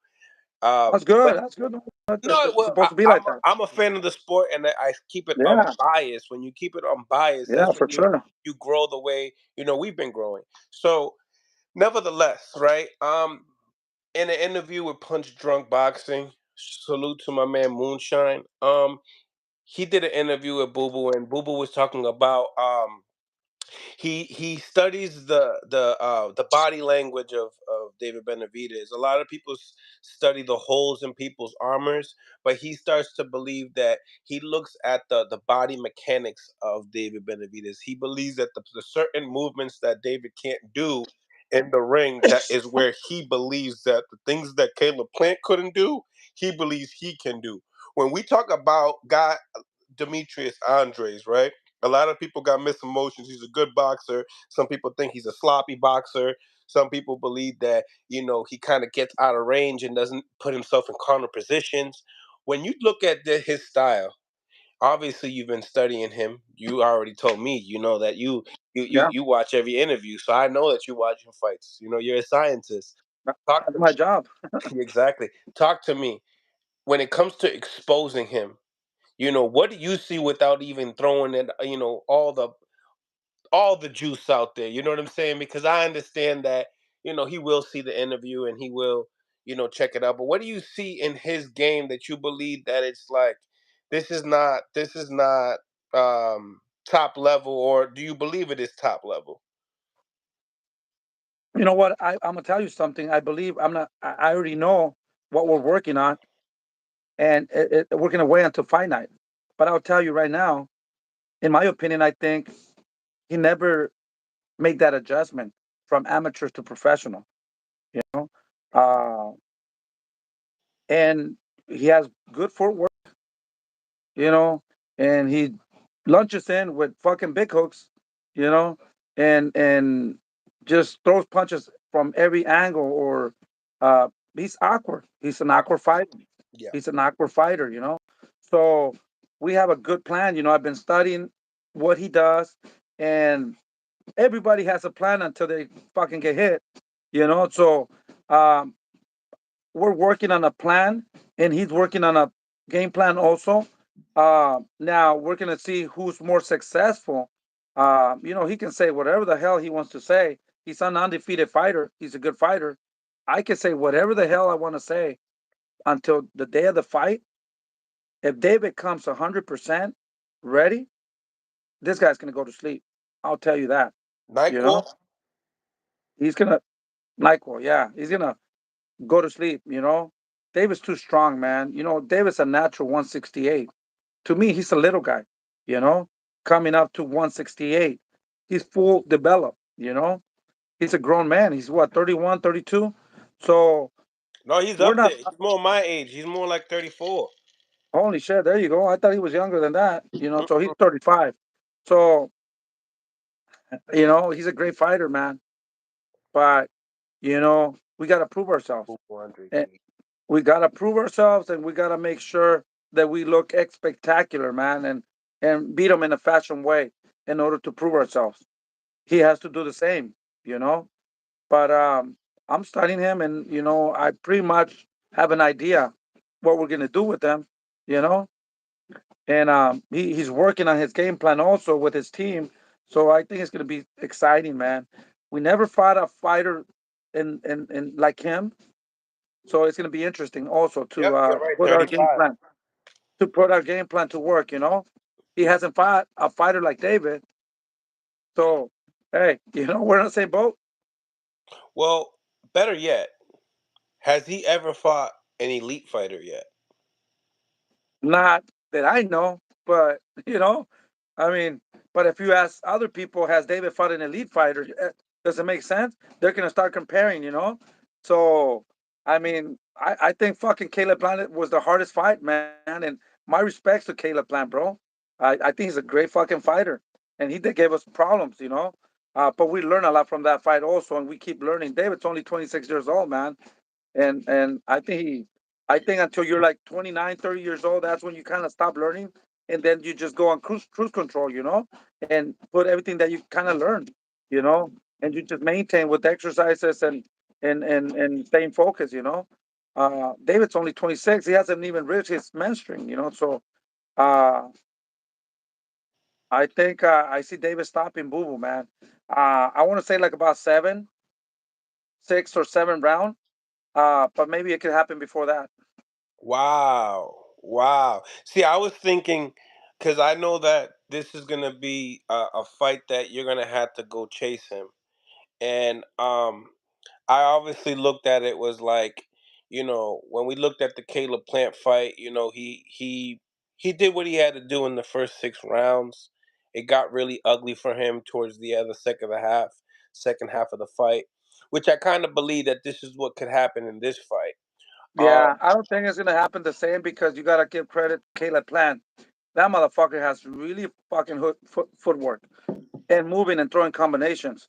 Speaker 2: that's
Speaker 1: But
Speaker 2: good. That's good.
Speaker 1: no,
Speaker 2: It's
Speaker 1: well,
Speaker 2: supposed to be like that.
Speaker 1: I'm a fan of the sport, and I keep it
Speaker 2: Yeah,
Speaker 1: unbiased. When you keep it unbiased,
Speaker 2: yeah,
Speaker 1: that's when
Speaker 2: for sure.
Speaker 1: you grow the way we've been growing. So, nevertheless, right? In an interview with Punch Drunk Boxing, salute to my man Moonshine. He did an interview with Boo Boo, and Boo Boo was talking about he studies the body language of David Benavidez. A lot of people study the holes in people's armors, but he starts to believe that he looks at the body mechanics of David Benavidez. He believes that the certain movements that David can't do in the ring, that is where he believes that the things that Caleb Plant couldn't do, he believes he can do. When we talk about guy Demetrius Andres, right? A lot of people got mixed emotions. He's a good boxer. Some people think he's a sloppy boxer. Some people believe that, he kind of gets out of range and doesn't put himself in corner positions. When you look at his style, obviously you've been studying him. You already told me, that
Speaker 2: Yeah,
Speaker 1: you watch every interview. So I know that you watch your fights. You're a scientist. Talk
Speaker 2: that's my job.
Speaker 1: exactly. Talk to me. When it comes to exposing him, what do you see without even throwing it, all the juice out there? You know what I'm saying? Because I understand that, he will see the interview and he will, check it out. But what do you see in his game that you believe that it's like this is not top level, or do you believe it is top level?
Speaker 2: You know what? I'm gonna tell you something. I believe I'm not. I already know what we're working on, and we're gonna wait until fight night. But I'll tell you right now, in my opinion, I think he never made that adjustment from amateur to professional. You know, uh, and he has good footwork. You know, and he lunges in with fucking big hooks. You know, and just throws punches from every angle. Or he's awkward. He's an awkward fighter.
Speaker 1: Yeah.
Speaker 2: He's an awkward fighter. So we have a good plan. I've been studying what he does, and everybody has a plan until they fucking get hit. So um, we're working on a plan, and he's working on a game plan also. Now we're gonna see who's more successful. He can say whatever the hell he wants to say. He's an undefeated fighter. He's a good fighter. I can say whatever the hell I want to say until the day of the fight. If David comes 100% ready, this guy's gonna go to sleep. I'll tell you that. You
Speaker 1: NyQuil?
Speaker 2: know, he's gonna Nyquil. Yeah, he's gonna go to sleep. David's too strong, man. David's a natural 168. To me, he's a little guy. You know, coming up to 168, he's full developed. He's a grown man. He's what, 31, 32. So
Speaker 1: No, he's
Speaker 2: we're
Speaker 1: up
Speaker 2: not.
Speaker 1: there. He's more my age. He's more like 34.
Speaker 2: Holy shit! There you go. I thought he was younger than that. So he's 35. So he's a great fighter, man. But we got to prove ourselves.
Speaker 1: Andre
Speaker 2: And
Speaker 1: G.
Speaker 2: we got to prove ourselves, and we got to make sure that we look spectacular, man, and beat him in a fashion way in order to prove ourselves. He has to do the same, you know. But I'm studying him, and I pretty much have an idea what we're gonna do with them, you know. And he's working on his game plan also with his team. So I think it's gonna be exciting, man. We never fought a fighter in like him, so it's gonna be interesting also to
Speaker 1: Yep, you're right.
Speaker 2: put our game
Speaker 1: 35.
Speaker 2: plan to work. He hasn't fought a fighter like David, so hey, we're in the same boat.
Speaker 1: Well, better yet, has he ever fought an elite fighter yet?
Speaker 2: Not that I know, but I mean, but if you ask other people, has David fought an elite fighter? Does it make sense? They're gonna start comparing. So I mean, I think fucking Caleb Plant was the hardest fight, man. And my respects to Caleb Plant, bro. I think he's a great fucking fighter, and he did give us problems. But we learn a lot from that fight also, and we keep learning. David's only 26 years old, man, and I think until you're like 29, 30 years old, that's when you kind of stop learning, and then you just go on cruise control, and put everything that you kind of learned, you know and you just maintain with exercises and staying focused. David's only 26. He hasn't even reached his menstruing. So uh I think I see David stopping Boo Boo, man. I want to say like about 6 or 7 round, but maybe it could happen before that.
Speaker 1: Wow. Wow. See, I was thinking, because I know that this is going to be a fight that you're going to have to go chase him. And I obviously looked at it was like, when we looked at the Caleb Plant fight, he did what he had to do in the first 6 rounds. It got really ugly for him towards the other second half of the fight, which I kind of believe that this is what could happen in this fight.
Speaker 2: Yeah, I don't think it's gonna happen the same because you gotta give credit to Caleb Plant. That motherfucker has really fucking footwork and moving and throwing combinations.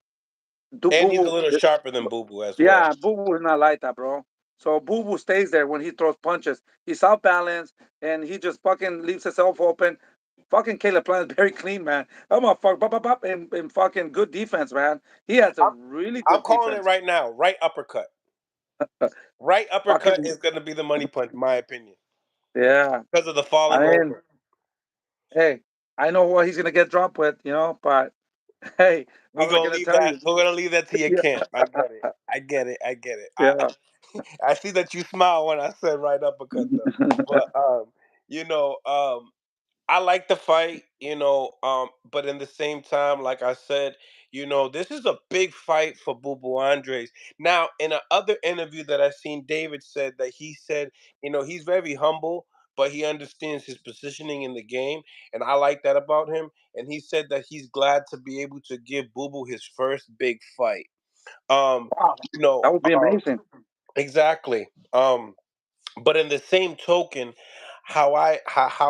Speaker 2: Do
Speaker 1: And
Speaker 2: Boo
Speaker 1: he's a
Speaker 2: Boo?
Speaker 1: little sharper than Boo Boo as well.
Speaker 2: Yeah, Boo Boo is not like that, bro. So Boo Boo stays there when he throws punches. He's off balance and he just fucking leaves himself open. Fucking Caleb Plant is very clean, man. That motherfucker, bop, bop, bop, and fucking good defense, man. He has a
Speaker 1: I'm,
Speaker 2: really
Speaker 1: I'm
Speaker 2: good
Speaker 1: calling it
Speaker 2: defense.
Speaker 1: right now. Right uppercut. Right uppercut
Speaker 2: Fucking
Speaker 1: is going to be the money punch, in my opinion,
Speaker 2: yeah.
Speaker 1: because of the
Speaker 2: I
Speaker 1: falling
Speaker 2: mean,
Speaker 1: over.
Speaker 2: hey, I know what he's gonna get dropped with, but hey,
Speaker 1: We
Speaker 2: I'm not
Speaker 1: gonna
Speaker 2: gonna
Speaker 1: leave
Speaker 2: tell
Speaker 1: that.
Speaker 2: you.
Speaker 1: We're gonna leave that to your
Speaker 2: Yeah,
Speaker 1: camp. I get it. I get it. I get it. I
Speaker 2: yeah.
Speaker 1: I see that you smile when I said right uppercut though. But you know, I like the fight, but in the same time, like I said, this is a big fight for Boo Boo Andres. Now, in a other interview that I seen, David said that he said, he's very humble, but he understands his positioning in the game, and I like that about him. And he said that he's glad to be able to give Boo Boo his first big fight. Um,
Speaker 2: Wow,
Speaker 1: you know,
Speaker 2: that would be amazing.
Speaker 1: exactly. But in the same token, how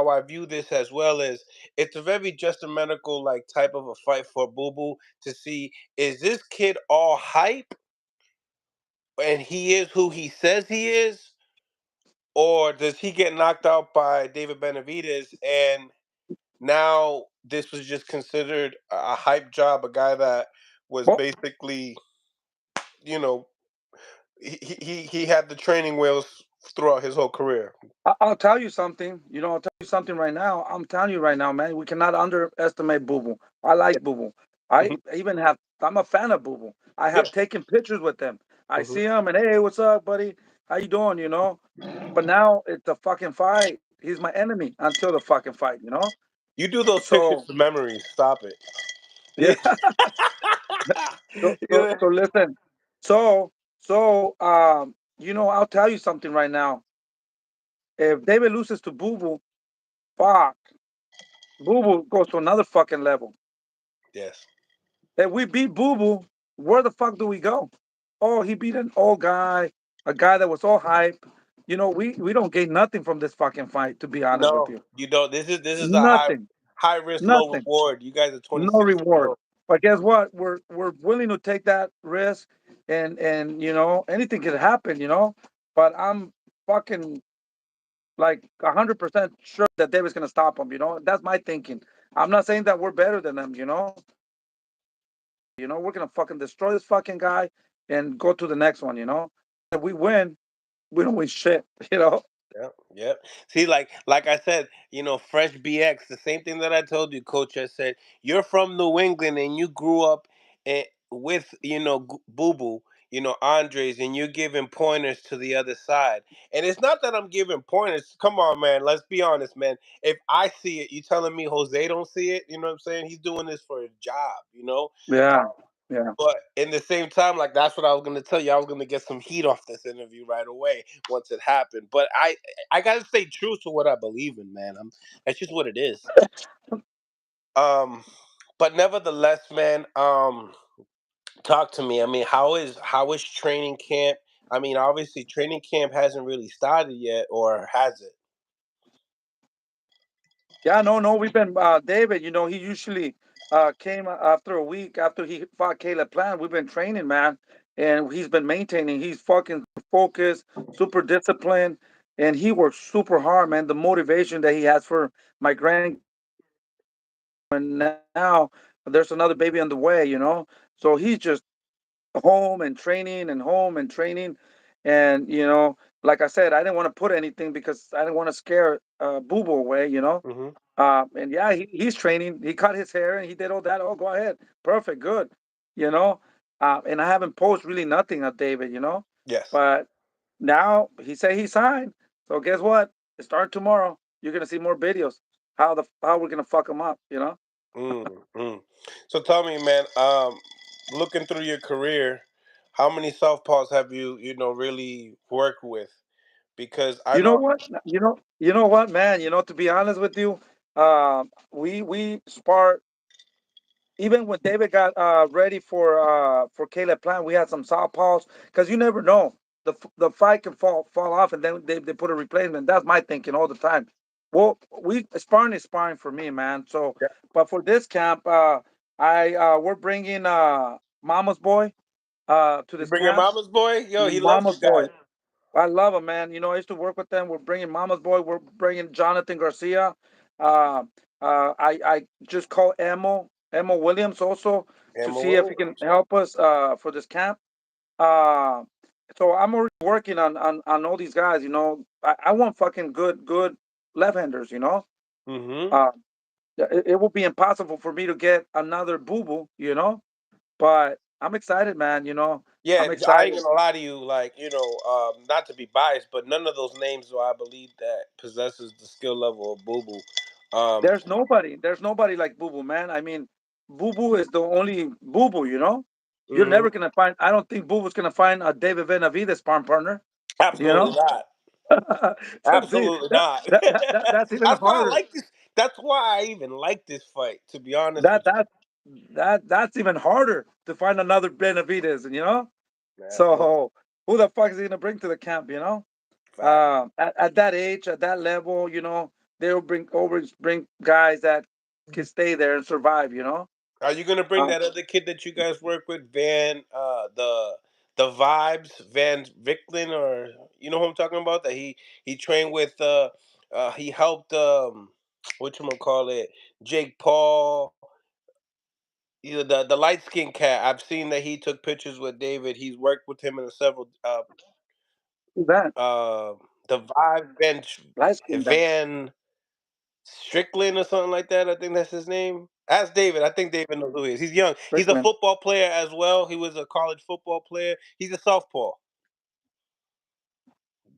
Speaker 1: I view this as well is it's a very justifiable like type of a fight for Boo Boo to see, is this kid all hype and he is who he says he is, or does he get knocked out by David Benavidez and now this was just considered a hype job, a guy that was
Speaker 2: Well,
Speaker 1: basically, you know he had the training wheels throughout his whole career.
Speaker 2: I'll tell you something. I'll tell you something right now. I'm telling you right now, man. We cannot underestimate Boo Boo. I like Boo Boo. I
Speaker 1: Hmm.
Speaker 2: even have. I'm a fan of Boo Boo. I
Speaker 1: Yeah.
Speaker 2: have taken pictures with him. I
Speaker 1: Hmm.
Speaker 2: see him and hey, what's up, buddy? How you doing? But now it's a fucking fight. He's my enemy until the fucking fight.
Speaker 1: You do those pictures
Speaker 2: So
Speaker 1: for memories. Stop it.
Speaker 2: yeah. So so
Speaker 1: Yeah.
Speaker 2: so listen. So I'll tell you something right now. If David loses to Boo Boo, fuck. Boo Boo goes to another fucking level.
Speaker 1: Yes.
Speaker 2: If we beat Boo Boo, where the fuck do we go? Oh, he beat an old guy, a guy that was all hype. We don't gain nothing from this fucking fight, to be honest with
Speaker 1: No,
Speaker 2: you.
Speaker 1: you don't. This is a
Speaker 2: Nothing.
Speaker 1: high risk, low
Speaker 2: Nothing.
Speaker 1: reward. You guys are
Speaker 2: No
Speaker 1: 26 years
Speaker 2: reward.
Speaker 1: old.
Speaker 2: But guess what? We're willing to take that risk, and anything could happen. But I'm fucking like 100% sure that David's gonna stop him. You know, that's my thinking. I'm not saying that we're better than them. You know, we're gonna fucking destroy this fucking guy and go to the next one. You know, if we win, we don't win shit. You know.
Speaker 1: Yep, yep. See, like I said, Fresh BX, the same thing that I told you, Coach. I said you're from New England and you grew up with Boo Boo, Andres, and you're giving pointers to the other side. And it's not that I'm giving pointers. Come on, man. Let's be honest, man. If I see it, you telling me Jose don't see it? You know what I'm saying? He's doing this for a job.
Speaker 2: Yeah. Yeah.
Speaker 1: But in the same time, like that's what I was gonna tell you. I was gonna get some heat off this interview right away once it happened. But I gotta stay true to what I believe in, man. That's just what it is. Um, but nevertheless, man. Talk to me. I mean, how is training camp? I mean, obviously, training camp hasn't really started yet, or has it?
Speaker 2: Yeah, no, no. We've been David. You know, he usually came after a week after he fought Caleb Plant. We've been training, man, and he's been maintaining. He's fucking focused, super disciplined, and he works super hard, man. The motivation that he has for my grandkids, and now there's another baby on the way. You know, so he's just home and training and home and training. And, like I said, I didn't want to put anything because I didn't want to scare Boo Boo away, you know.
Speaker 1: Hmm.
Speaker 2: And yeah, he's training. He cut his hair and he did all that. Oh, go ahead. Perfect. Good. You know. And I haven't posted really nothing of David,
Speaker 1: Yes.
Speaker 2: But now he said he signed. So guess what? Starting tomorrow, you're gonna see more videos. How we're gonna fuck him up,
Speaker 1: Mm. So tell me, man. Looking through your career, how many southpaws have you really worked with? Because I
Speaker 2: You know
Speaker 1: know.
Speaker 2: what? You know what, man. To be honest with you, we spar even when David got ready for Caleb Plant, we had some southpaws because you never know the fight can fall off and then they put a replacement. That's my thinking all the time. Well, we sparring is sparring for me, man. So,
Speaker 1: Yeah.
Speaker 2: but for this camp, I we're bringing Mama's boy to
Speaker 1: You
Speaker 2: this
Speaker 1: bring your
Speaker 2: camp.
Speaker 1: mama's boy? Yo, he loves
Speaker 2: Mama's
Speaker 1: you guys.
Speaker 2: boy. I love him, man. I used to work with them. We're bringing Mama's Boy. We're bringing Jonathan Garcia. Uh, I just called Emo Williams also to
Speaker 1: Emma
Speaker 2: see if he
Speaker 1: Williams.
Speaker 2: can help us for this camp. Uh, so I'm already working on all these guys. I want fucking good left-handers.
Speaker 1: Mm-hmm.
Speaker 2: Uh, it will be impossible for me to get another Boo Boo. But I'm excited, man.
Speaker 1: Yeah,
Speaker 2: I'm
Speaker 1: I ain't
Speaker 2: excited.
Speaker 1: gonna lie to you. Like, not to be biased, but none of those names do I believe that possesses the skill level of Boo Boo.
Speaker 2: There's nobody like Boo Boo, man. I mean, Boo Boo is the only Boo Boo, You're
Speaker 1: Hmm.
Speaker 2: never gonna find. I don't think Boo Boo's gonna find a David Benavidez sparring partner. You
Speaker 1: Absolutely
Speaker 2: know.
Speaker 1: not.
Speaker 2: So see,
Speaker 1: Absolutely not.
Speaker 2: that's even
Speaker 1: That's why I
Speaker 2: harder.
Speaker 1: like this. That's why I even like this fight. To be honest
Speaker 2: That
Speaker 1: with
Speaker 2: that that's even harder to find another Benavidez,
Speaker 1: you, absolutely
Speaker 2: So who the fuck is he gonna bring to the camp?
Speaker 1: fact.
Speaker 2: At that age, at that level, they'll always bring guys that can stay there and survive.
Speaker 1: Are you gonna bring
Speaker 2: Uh,
Speaker 1: that other kid that you guys work with, Van? The vibes, Van Vicklin, or you know who I'm talking about? That he trained with. He helped. What you gonna call it? Jake Paul. The light skinned cat. I've seen that he took pictures with David. He's worked with him in several.
Speaker 2: that
Speaker 1: Uh, the vibes,
Speaker 2: light skin guy,
Speaker 1: Van Strickland or something like that. I think that's his name. Ask David. I think David knows who he is. He's young. He's a
Speaker 2: Strickland.
Speaker 1: football player as well. He was a college football player. He's a southpaw,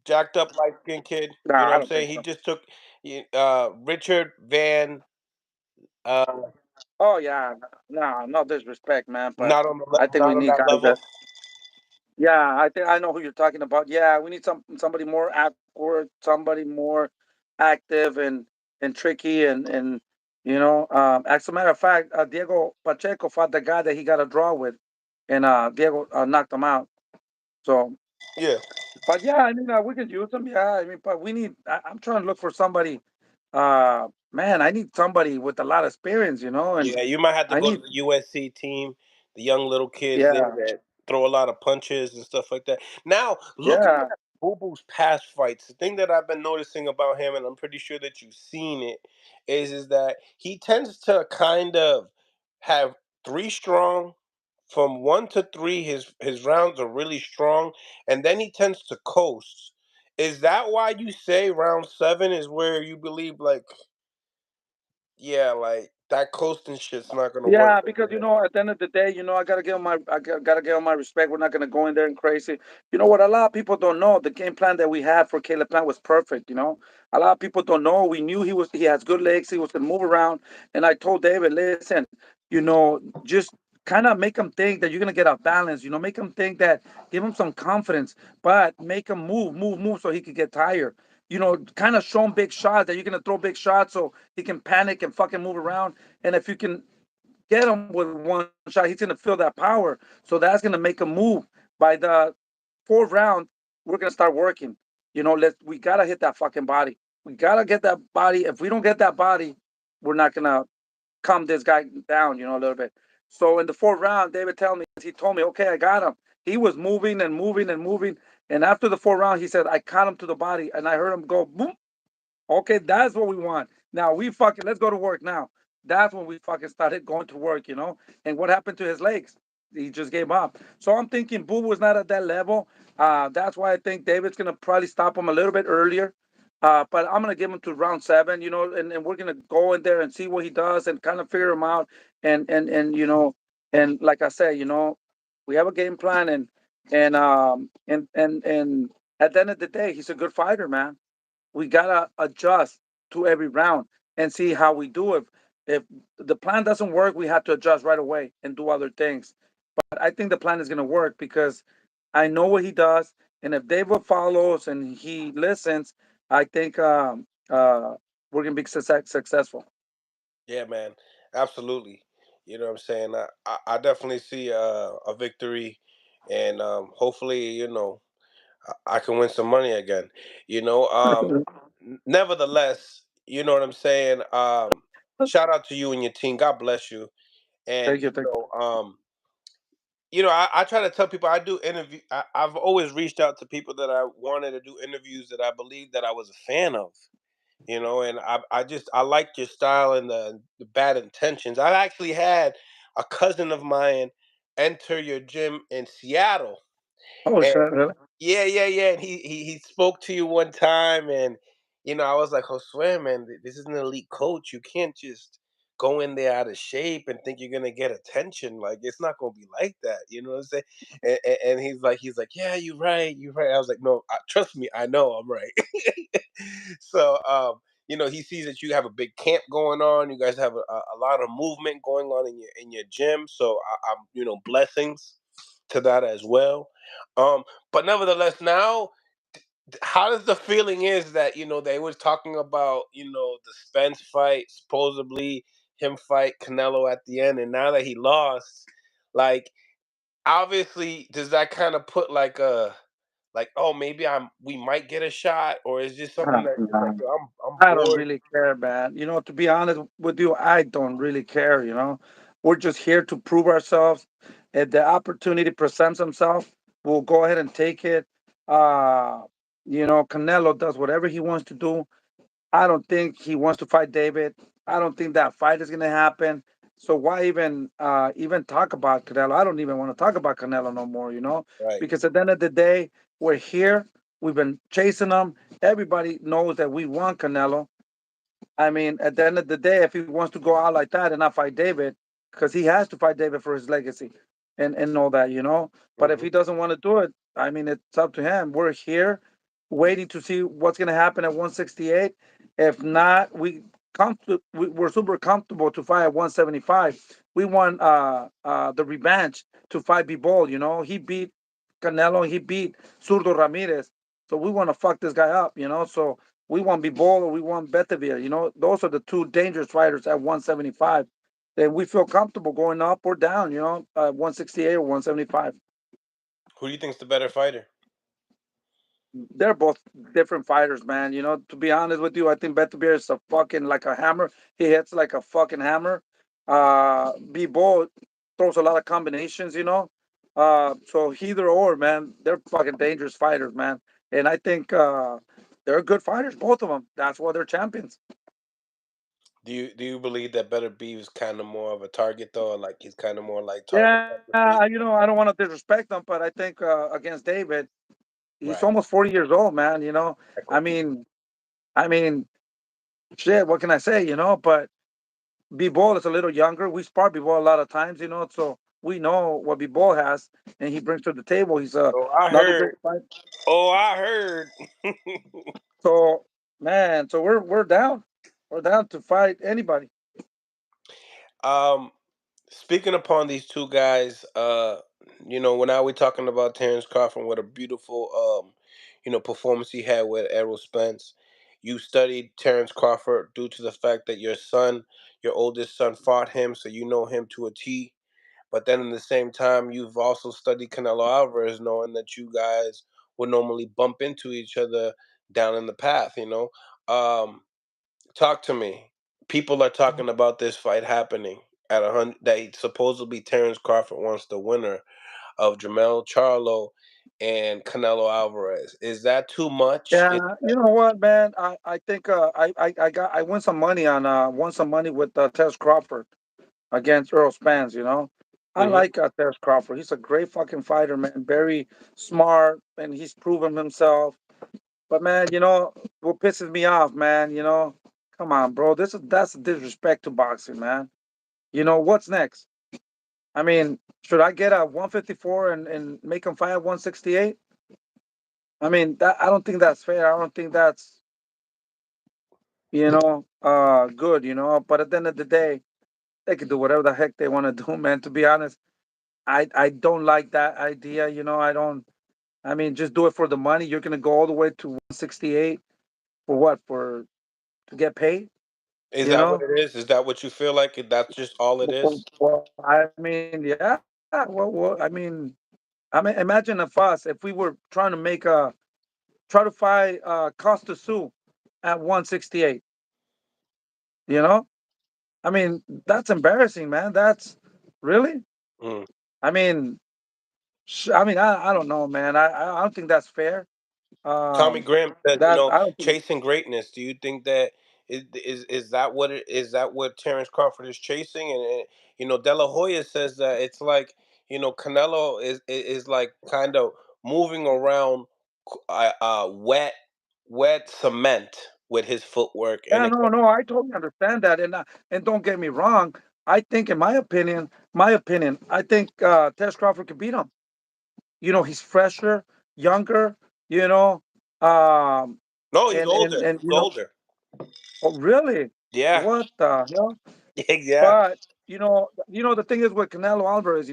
Speaker 1: jacked up light skinned kid.
Speaker 2: No,
Speaker 1: You know what
Speaker 2: I
Speaker 1: I'm
Speaker 2: don't
Speaker 1: saying?
Speaker 2: think
Speaker 1: He
Speaker 2: so.
Speaker 1: just took Richard Van. Uh,
Speaker 2: Oh yeah, no, no disrespect, man, but I think we
Speaker 1: not on
Speaker 2: need
Speaker 1: that
Speaker 2: guys
Speaker 1: level.
Speaker 2: that. Yeah, I think I know who you're talking about. Yeah, we need somebody more awkward, somebody more active and tricky and as a matter of fact, Diego Pacheco fought the guy that he got a draw with, and Diego knocked him out. So,
Speaker 1: Yeah,
Speaker 2: but yeah, I mean, we can use them. Yeah, I mean, but we need. I'm trying to look for somebody. Man, I need somebody with a lot of experience, and
Speaker 1: yeah. You might have to
Speaker 2: I
Speaker 1: go to
Speaker 2: need.
Speaker 1: the USC team. The young little kids there
Speaker 2: Yeah,
Speaker 1: that throw a lot of punches and stuff like that. Now, looking
Speaker 2: yeah.
Speaker 1: Boo Boo's past fights, the thing that I've been noticing about him, and I'm pretty sure that you've seen it, is that he tends to kind of have three strong. From 1 to 3, his rounds are really strong, and then he tends to coast. Is that why you say round 7 is where you believe, like, yeah, like that coasting shit's not gonna work
Speaker 2: Yeah,
Speaker 1: over
Speaker 2: because
Speaker 1: there?
Speaker 2: at the end of the day, I gotta give 'em gotta give 'em my respect. We're not gonna go in there and crazy. You know what? A lot of people don't know the game plan that we had for Caleb Plant was perfect. A lot of people don't know. We knew he has good legs. He was gonna move around, and I told David, listen, just kind of make him think that you're gonna get off balance. Make him think that, give him some confidence, but make him move, so he could get tired. Kind of show him big shots that you're gonna throw big shots so he can panic and fucking move around. And if you can get him with one shot, he's gonna feel that power. So that's gonna make him move. By the fourth round, we're gonna start working. We gotta hit that fucking body. We gotta get that body. If we don't get that body, we're not gonna calm this guy down, a little bit. So in the fourth round, he told me, okay, I got him. He was moving and moving and moving. And after the fourth round, he said, I caught him to the body, and I heard him go boom. Okay, that's what we want. Now let's go to work now. That's when we fucking started going to work. And what happened to his legs? He just gave up. So I'm thinking Boo was not at that level. That's why I think David's gonna probably stop him a little bit earlier. But I'm gonna give him to round 7, and we're gonna go in there and see what he does and kind of figure him out. And like I said, we have a game plan, and at the end of the day, he's a good fighter, man. We gotta adjust to every round and see how we do it. If the plan doesn't work, we have to adjust right away and do other things. But I think the plan is gonna work because I know what he does, and if David follows and he listens, I think we're gonna be successful.
Speaker 1: Yeah, man, absolutely. You know what I'm saying? I definitely see a victory, and hopefully, I can win some money again. You know, nevertheless, you know what I'm saying. Shout out to you and your team. God bless you. And
Speaker 2: Thank you, thank you.
Speaker 1: I try to tell people I do interview. I've always reached out to people that I wanted to do interviews that I believe that I was a fan of. And I like your style and the bad intentions. I've actually had a cousin of mine enter your gym in Seattle.
Speaker 2: Oh, shit, really?
Speaker 1: Yeah, yeah, yeah. And he spoke to you one time, and I was like, Josue, man, this is an elite coach. You can't just go in there out of shape and think you're gonna get attention. Like, it's not gonna be like that. You know what I'm saying? And he's like, yeah, you're right, you're right. I was like, no, trust me, I know I'm right. So, he sees that you have a big camp going on. You guys have a lot of movement going on in your gym. So I'm, blessings to that as well. But nevertheless, now, how does the feeling is that they was talking about the Spence fight, supposedly him fight Canelo at the end, and now that he lost, like, obviously, does that kind of put like a, like, oh, maybe we might get a shot, or is this something that's just like,
Speaker 2: Nah.
Speaker 1: yo, I'm
Speaker 2: I don't
Speaker 1: bored.
Speaker 2: really care, man. To be honest with you, I don't really care. We're just here to prove ourselves. If the opportunity presents himself, we'll go ahead and take it. Uh, Canelo does whatever he wants to do. I don't think he wants to fight David. I don't think that fight is gonna happen. So why even talk about Canelo? I don't even want to talk about Canelo no more.
Speaker 1: Right.
Speaker 2: Because at the end of the day, we're here. We've been chasing him. Everybody knows that we want Canelo. I mean, at the end of the day, if he wants to go out like that and not fight David, because he has to fight David for his legacy and all that. But if
Speaker 1: Hmm.
Speaker 2: he doesn't want to do it, I mean, it's up to him. We're here waiting to see what's going to happen at 168. If not, we're super comfortable to fight at 175. We want the revanche to fight Bivol. He beat Canelo, he beat Zurdo Ramirez. So we want to fuck this guy up. So we want Bivol or we want Beterbiev. Those are the two dangerous fighters at 175. Then we feel comfortable going up or down, 168 or 175.
Speaker 1: Who do you think's the better fighter?
Speaker 2: They're both different fighters, man. To be honest with you, I think Beterbiev is a fucking like a hammer. He hits like a fucking hammer. Bivol throws a lot of combinations. So either or, man. They're fucking dangerous fighters, man. and I think they're good fighters, both of them. That's why they're champions.
Speaker 1: Do you believe that Better Beef is kind of more of a target though, or like he's kind of more like target
Speaker 2: Yeah,
Speaker 1: practice?
Speaker 2: I don't want to disrespect them, but I think against David, he's
Speaker 1: Right.
Speaker 2: almost 40 years old, man. I
Speaker 1: Exactly.
Speaker 2: mean, I mean, shit. What can I say? But Bivol is a little younger. We spar Bivol a lot of times, so we know what Bivol has, and he brings to the table. He's
Speaker 1: Oh, I
Speaker 2: another great
Speaker 1: heard.
Speaker 2: fighter.
Speaker 1: Oh, I heard.
Speaker 2: So, man, so we're down. We're down to fight anybody.
Speaker 1: um, Speaking upon these two guys, when now we're talking about Terrence Crawford, what a beautiful, performance he had with Errol Spence. You studied Terrence Crawford due to the fact that your oldest son, fought him, so you know him to a T. But then, in the same time, you've also studied Canelo Alvarez, knowing that you guys would normally bump into each other down in the path. Talk to me. People are talking about this fight happening at 100. That supposedly Terrence Crawford wants the winner of Jamel Charlo and Canelo Alvarez. Is that too much?
Speaker 2: Yeah, you know what, man? I think I won some money with Tess Crawford against Earl Spence. I
Speaker 1: Hmm.
Speaker 2: like Tess Crawford. He's a great fucking fighter, man. Very smart, and he's proven himself. But man, what pisses me off, man? Come on, bro. That's a disrespect to boxing, man. What's next? I mean, should I get a 154 and make him fight at 168? I mean, that I don't think that's fair. I don't think that's good. But at the end of the day, they can do whatever the heck they want to do, man. To be honest, I don't like that idea. I don't. I mean, just do it for the money. You're gonna go all the way to 168 for what? For to get paid?
Speaker 1: Is
Speaker 2: You
Speaker 1: that what
Speaker 2: know?
Speaker 1: it is? Is that what you feel like? That's just all it is?
Speaker 2: Well, I mean, yeah. I mean, imagine if we were trying to try to fight Costa Sioux at 168. You know? I mean, that's embarrassing, man. That's really.
Speaker 1: Mm.
Speaker 2: I mean, I don't know, man. I don't think that's fair.
Speaker 1: Tommy
Speaker 2: Um,
Speaker 1: Graham said,
Speaker 2: that I don't think.
Speaker 1: chasing greatness. Do you think that is that what Terrence Crawford is chasing? And De La Hoya says that it's like Canelo is like kind of moving around wet cement with his footwork, and
Speaker 2: Yeah, no, no. I totally understand that, and don't get me wrong. I think, in my opinion, I think Tess Crawford could beat him. He's fresher, younger. You know, um,
Speaker 1: no, he's
Speaker 2: and
Speaker 1: older.
Speaker 2: and
Speaker 1: He's older.
Speaker 2: oh, really?
Speaker 1: Yeah,
Speaker 2: What the hell?
Speaker 1: yeah.
Speaker 2: But the thing is with Canelo Alvarez,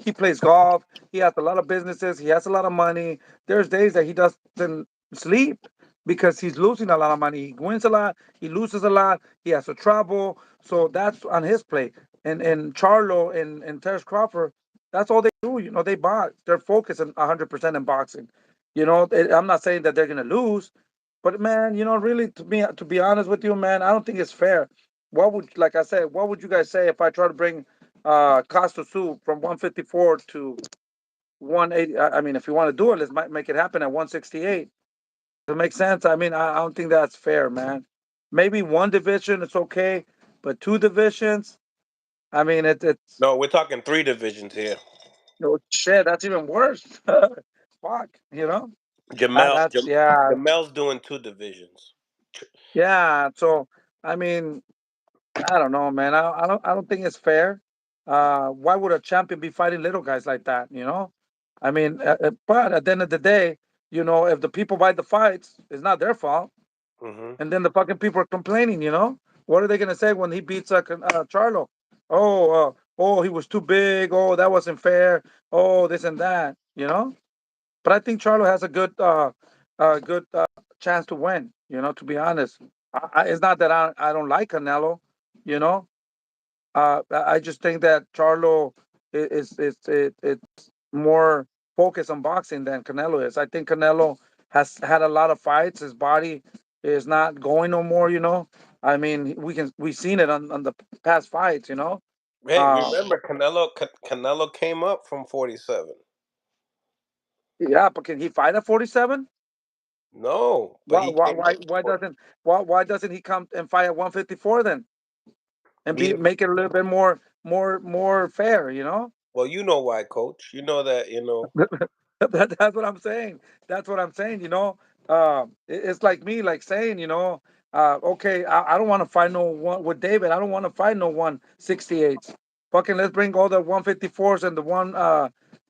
Speaker 2: he plays golf. He has a lot of businesses. He has a lot of money. There's days that he doesn't sleep because he's losing a lot of money. He wins a lot. He loses a lot. He has to travel. So that's on his plate. And Charlo and Terence Crawford, that's all they do. They box. They're focused 100% in boxing. I'm not saying that they're gonna lose, but man, really, to be honest with you, man, I don't think it's fair. Like I said, what would you guys say if I try to bring Costa Sioux from 154 to 180? I mean, if you want to do it, let's make it happen at 168. Does it make sense? I mean, I don't think that's fair, man. Maybe one division, it's okay, but two divisions, I mean, it's
Speaker 1: No, we're talking three divisions here.
Speaker 2: shit. That's even worse. Fuck,
Speaker 1: Jamel,
Speaker 2: that's yeah,
Speaker 1: Jamel's doing two divisions.
Speaker 2: yeah. So I mean, I don't know, man. I don't think it's fair. Why would a champion be fighting little guys like that? I mean, but at the end of the day, if the people buy the fights, it's not their fault.
Speaker 1: Hmm.
Speaker 2: And then the fucking people are complaining. What are they gonna say when he beats Charlo? Oh, he was too big. Oh, that wasn't fair. Oh, this and that. But I think Charlo has a good chance to win. To be honest, it's not that I don't like Canelo. You know, I just think that Charlo it's more focused on boxing than Canelo is. I think Canelo has had a lot of fights. His body is not going no more. I mean, we've seen it on the past fights.
Speaker 1: Hey,
Speaker 2: Uh,
Speaker 1: remember Canelo came up from 47.
Speaker 2: yeah, but can he fight at 47?
Speaker 1: No, but
Speaker 2: Why
Speaker 1: he
Speaker 2: why
Speaker 1: came
Speaker 2: why
Speaker 1: up
Speaker 2: why
Speaker 1: short.
Speaker 2: doesn't why doesn't he come and fight at 154 then and be
Speaker 1: He,
Speaker 2: make it a little bit more fair? You know.
Speaker 1: well, you know why, Coach. You know that. You know.
Speaker 2: That's what I'm saying. That's what I'm saying. You know, it's like me, like saying, you know, okay, I don't want to fight no one with David. I don't want to fight no 168s. Fucking, let's bring all the 154s and the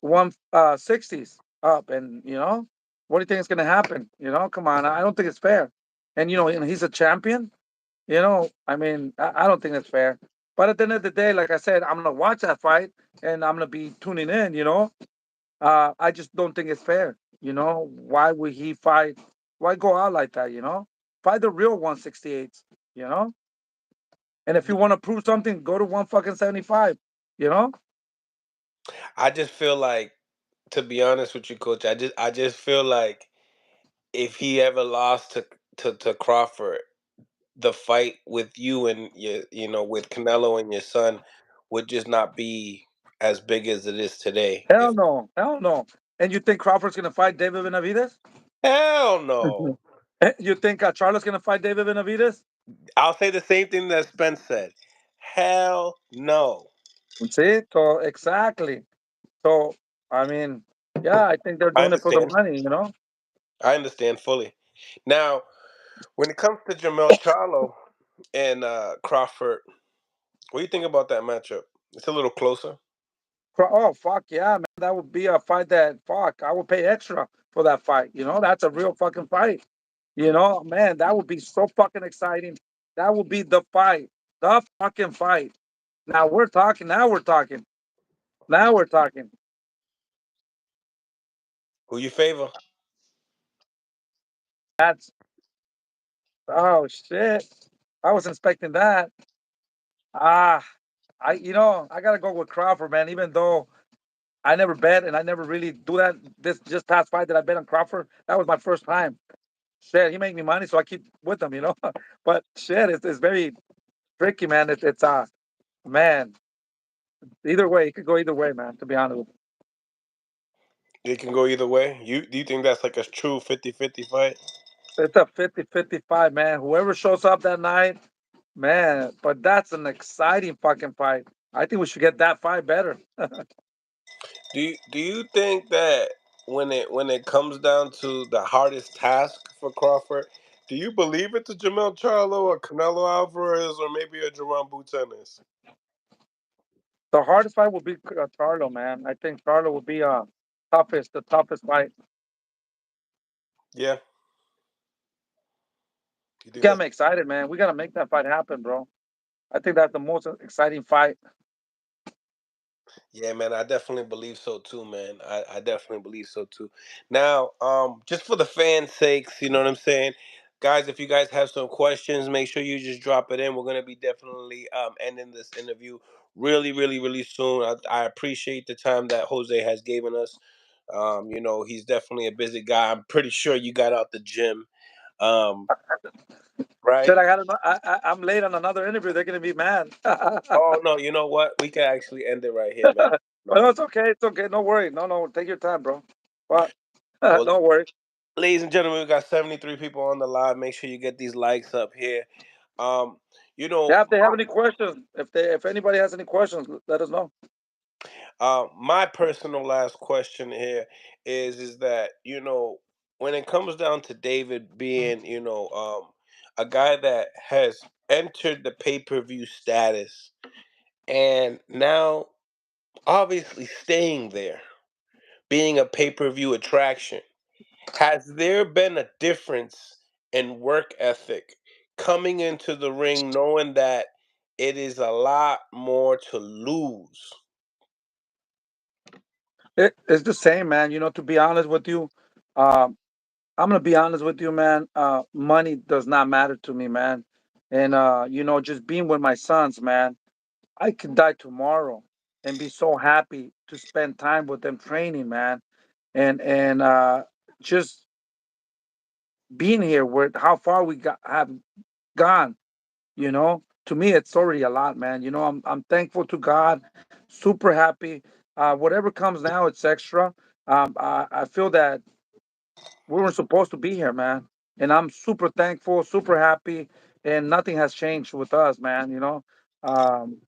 Speaker 2: 160s up, and you know, what do you think is gonna happen? You know, come on, I don't think it's fair. And you know, and he's a champion. You know, I mean, I don't think it's fair. But at the end of the day, like I said, I'm gonna watch that fight and I'm gonna be tuning in. You know, I just don't think it's fair. You know, why would he fight? Why go out like that? You know, fight the real 168s. You know, and if you want to prove something, go to one fucking 75. You know,
Speaker 1: I just feel like, to be honest with you, Coach, I just feel like if he ever lost to Crawford, the fight with you and with Canelo and your son would just not be as big as it is today.
Speaker 2: hell
Speaker 1: If
Speaker 2: no, hell no. And you think Crawford's gonna fight David Benavidez?
Speaker 1: hell no,
Speaker 2: You think Charlo's gonna fight David Benavidez?
Speaker 1: I'll say the same thing that Spence said. Hell no.
Speaker 2: See, so exactly. So I mean, yeah, I think they're
Speaker 1: I
Speaker 2: doing it for the
Speaker 1: understand.
Speaker 2: money. You know.
Speaker 1: I understand fully. Now, when it comes to Jamel Charlo and Crawford, what do you think about that matchup? It's a little closer.
Speaker 2: Oh fuck yeah, man! That would be a fight that fuck I would pay extra for that fight. You know, that's a real fucking fight. You know, man, that would be so fucking exciting. That would be the fight, the fucking fight. Now we're talking. Now we're talking. Now we're talking.
Speaker 1: Who you favor?
Speaker 2: That's oh shit. I was expecting that. Ah, I gotta go with Crawford, man. Even though I never bet and I never really do that. This just past fight that I bet on Crawford, that was my first time. Shit, he make me money, so I keep with him, you know. But shit, it's very tricky, man. It's man. Either way, it could go either way, man. To be honest with you,
Speaker 1: It can go either way. You do you think that's like a true 50-50 fight?
Speaker 2: it's a 50-55, man. Whoever shows up that night, man. But that's an exciting fucking fight. I think we should get that fight better.
Speaker 1: Do you think that when it comes down to the hardest task for Crawford, do you believe it's a Jamel Charlo or Canelo Alvarez or maybe a Jerome Tennis?
Speaker 2: The hardest fight will be Charlo, man. I think Charlo will be the toughest fight.
Speaker 1: Yeah, you think
Speaker 2: Got
Speaker 1: that's
Speaker 2: me excited, man. We gotta make that fight happen, bro. I think that's the most exciting fight.
Speaker 1: yeah, man. I definitely believe so too, man. I definitely believe so too. Now, just for the fans' sakes, you know what I'm saying, guys. If you guys have some questions, make sure you just drop it in. We're gonna be definitely ending this interview really, really, really soon. I appreciate the time that Jose has given us. He's definitely a busy guy. I'm pretty sure you got out the gym, um, right?
Speaker 2: Shit, I got. I'm late on another interview. They're gonna be mad.
Speaker 1: Oh no, you know what? We can actually end it right here, man.
Speaker 2: No, it's okay. It's okay. No worry. No, no. Take your time, bro. But
Speaker 1: Well,
Speaker 2: don't worry.
Speaker 1: ladies and gentlemen, we got 73 people on the live. Make sure you get these likes up here. Um, you know,
Speaker 2: Yeah, if they have any questions, if anybody has any questions, let us know.
Speaker 1: my personal last question here is that when it comes down to David being a guy that has entered the pay-per-view status and now obviously staying there, being a pay-per-view attraction. Has there been a difference in work ethic coming into the ring knowing that it is a lot more to lose?
Speaker 2: It's the same, man. You know, to be honest with you, um, I'm gonna be honest with you, man. Money does not matter to me, man. And you know, just being with my sons, man. I could die tomorrow and be so happy to spend time with them training, man. And just being here where how far we have gone, you know. To me it's already a lot, man. You know, I'm thankful to God, super happy. Whatever comes now, it's extra. I feel that We weren't supposed to be here, man. And I'm super thankful, super happy, and nothing has changed with us, man. Um,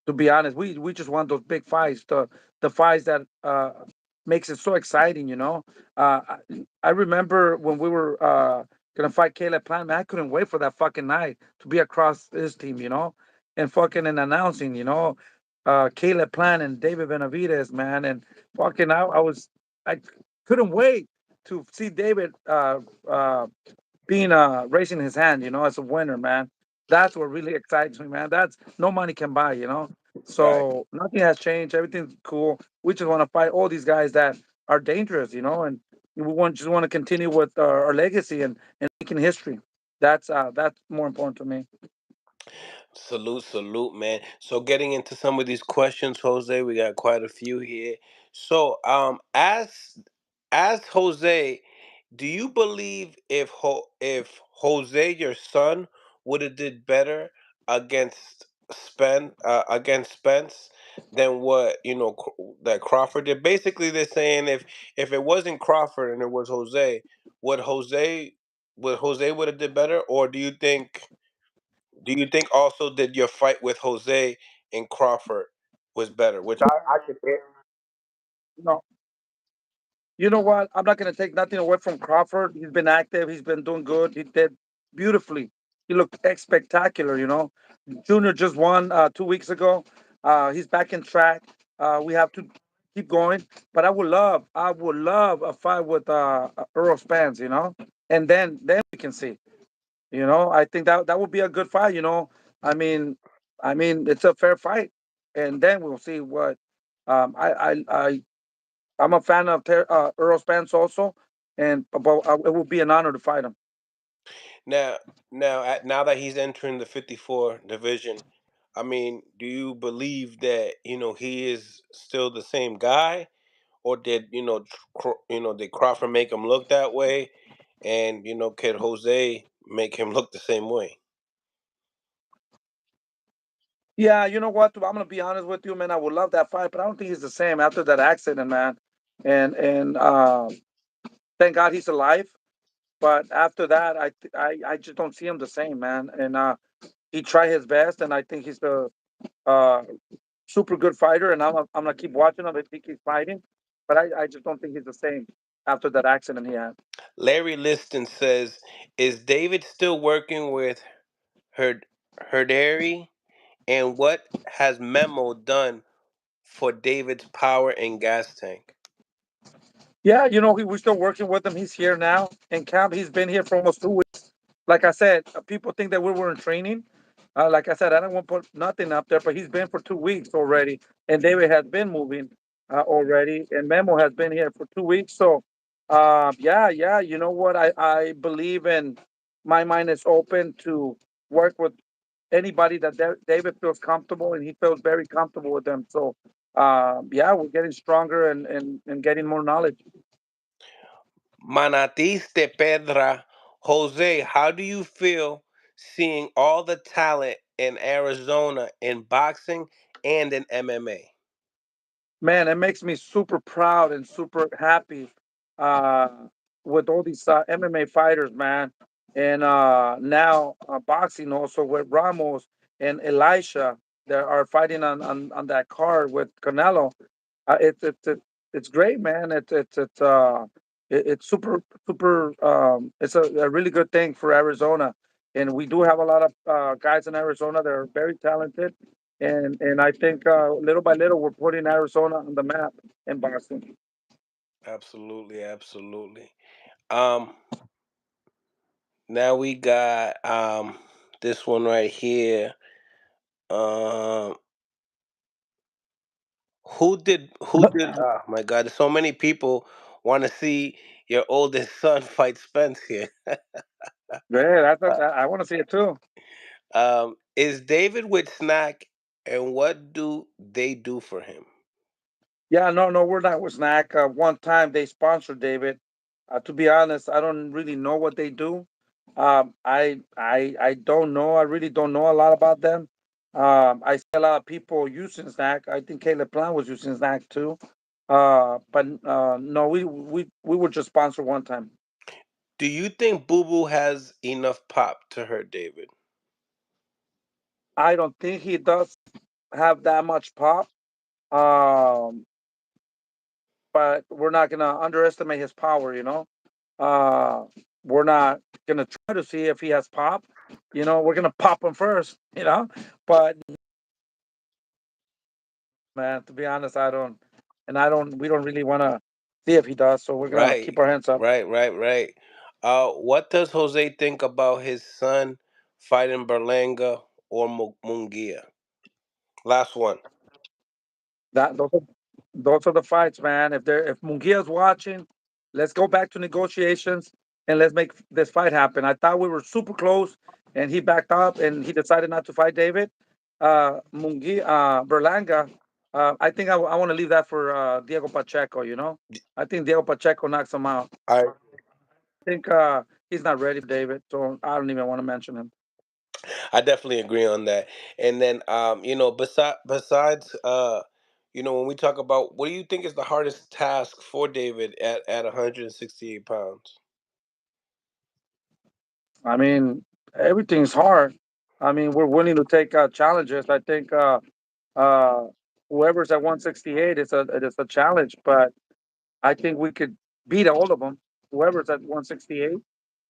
Speaker 2: to be honest, we just want those big fights, the fights that makes it so exciting. I remember when we were gonna fight Caleb Plant, man, I couldn't wait for that fucking night to be across his team, and fucking and announcing, Caleb Plant and David Benavidez, man, and fucking I couldn't wait to see David being raising his hand, as a winner, man. That's what really excites me, man. That's no money can buy.
Speaker 1: Right.
Speaker 2: So nothing has changed. Everything's cool. We just want to fight all these guys that are dangerous, and we just want to continue with our legacy and making history. That's more important to me.
Speaker 1: Salute, salute, man. So getting into some of these questions, Jose, we got quite a few here. So, as Jose, do you believe if Jose, your son, would have did better against Spence than what that Crawford did? Basically, they're saying if it wasn't Crawford and it was Jose, would Jose would have did better, or do you think also that your fight with Jose and Crawford was better? Which I could.
Speaker 2: No, you know what? I'm not going to take nothing away from Crawford. He's been active. He's been doing good. He did beautifully. He looked spectacular. Junior just won 2 weeks ago. He's back in track. We have to keep going. But I would love a fight with Earl Spence. And then we can see. I think that would be a good fight. I mean, it's a fair fight, and then we'll see what. I'm a fan of Earl Spence also, and but it will be an honor to fight him.
Speaker 1: Now, now that he's entering the 54 division, I mean, do you believe that he is still the same guy, or did did Crawford make him look that way, and could Jose make him look the same way?
Speaker 2: Yeah, you know what? I'm gonna be honest with you, man. I would love that fight, but I don't think he's the same after that accident, man. And thank God he's alive. But after that, I just don't see him the same, man. And he tried his best, and I think he's a uh, super good fighter. And I'm gonna keep watching him if he keeps fighting. But I just don't think he's the same after that accident he had.
Speaker 1: Larry Liston says, "Is David still working with Herd Herdary, and what has Memo done for David's power and gas tank?"
Speaker 2: Yeah, we're still working with him. He's here now in camp. He's been here for almost 2 weeks. Like I said, people think that we were in training. Like I said, I don't want to put nothing up there, but he's been for 2 weeks already, and David has been moving already, and Memo has been here for 2 weeks. So, yeah, yeah. You know what? I believe in my mind is open to work with anybody that David feels comfortable, and he feels very comfortable with them. So, yeah, we're getting stronger and getting more knowledge.
Speaker 1: Manatis de Pedra, Jose, how do you feel seeing all the talent in Arizona in boxing and in MMA?
Speaker 2: Man, it makes me super proud and super happy uh, with all these MMA fighters, man. And now boxing also with Ramos and Elisha that are fighting on that card with Canelo. It's great, man. It's super. It's a really good thing for Arizona, and we do have a lot of guys in Arizona that are very talented, and I think little by little we're putting Arizona on the map in boxing.
Speaker 1: Absolutely, absolutely. Um, Now we got this one right here. Um, who did? Oh my God! So many people want to see your oldest son fight Spence here.
Speaker 2: Yeah, I want to see it too.
Speaker 1: Is David with Snack, and what do they do for him?
Speaker 2: Yeah, no, no, we're not with Snack. One time they sponsored David. To be honest, I don't really know what they do. I don't know. I really don't know a lot about them. I see a lot of people using Snack. I think Caleb Plant was using Snack too. But no, we were just sponsored one time.
Speaker 1: Do you think Boo Boo has enough pop to hurt David?
Speaker 2: I don't think he does have that much pop. Um, but we're not gonna underestimate his power. Uh, we're not gonna try to see if he has pop. We're gonna pop him first. But man, to be honest, I don't, and I don't. We don't really want to see if he does. So we're gonna
Speaker 1: Right,
Speaker 2: keep our hands up.
Speaker 1: right. What does Jose think about his son fighting Berlanga or Mungia? Last one.
Speaker 2: Those are the fights, man. If Mungia's watching, let's go back to negotiations and let's make this fight happen. I thought we were super close, and he backed up and he decided not to fight David. Berlanga. I think I want to leave that for Diego Pacheco. I think Diego Pacheco knocks him out.
Speaker 1: I
Speaker 2: I think he's not ready for David, so I don't even want to mention him.
Speaker 1: I definitely agree on that. And then besides when we talk about what do you think is the hardest task for David at 168 pounds?
Speaker 2: I mean, everything's hard. I mean, we're willing to take challenges. I think uh, whoever's at 168 it's a challenge, but I think we could beat all of them. Whoever's at 168,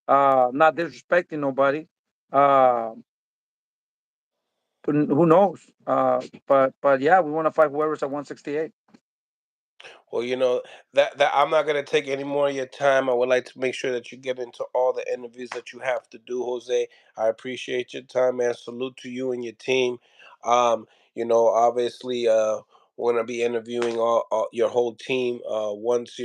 Speaker 2: not disrespecting nobody. Uh, but who knows? But yeah, we want to fight whoever's at 168.
Speaker 1: Well, that I'm not gonna take any more of your time. I would like to make sure that you get into all the interviews that you have to do, Jose. I appreciate your time, man. Salute to you and your team. Obviously, we're gonna be interviewing all your whole team. Once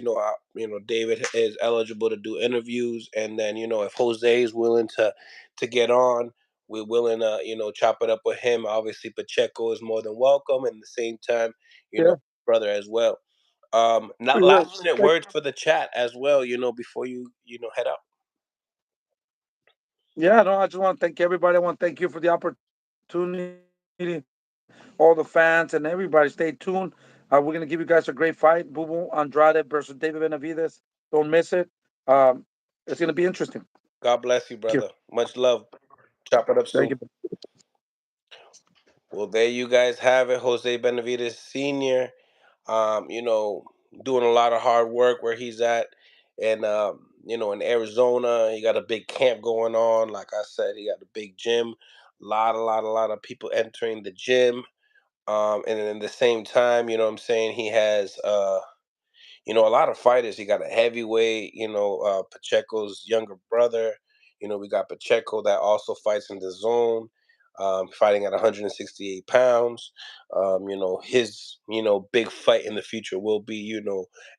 Speaker 1: David is eligible to do interviews, and then if Jose is willing to get on. We're willing to, chop it up with him. Obviously, Pacheco is more than welcome, and at the same time,
Speaker 2: Yeah,
Speaker 1: brother as well. Not
Speaker 2: yeah.
Speaker 1: last minute words for the chat as well. Before head out.
Speaker 2: Yeah, no, I just want to thank everybody. I want to thank you for the opportunity, all the fans and everybody. Stay tuned. We're gonna give you guys a great fight. Bubu Andrade versus David Benavidez. Don't miss it. Um, it's gonna be interesting.
Speaker 1: God bless you,
Speaker 2: Thank you.
Speaker 1: brother. Much love. Chop it up
Speaker 2: Thank
Speaker 1: soon.
Speaker 2: you.
Speaker 1: Well, there you guys have it. Jose Benavidez Sr. Um, you know, doing a lot of hard work where he's at, and in Arizona, he got a big camp going on. Like I said, he got a big gym. A lot of people entering the gym. And then at the same time, I'm saying he has a lot of fighters. He got a heavyweight, Pacheco's younger brother. We got Pacheco that also fights in the zone, fighting at 168 pounds. His, big fight in the future will be,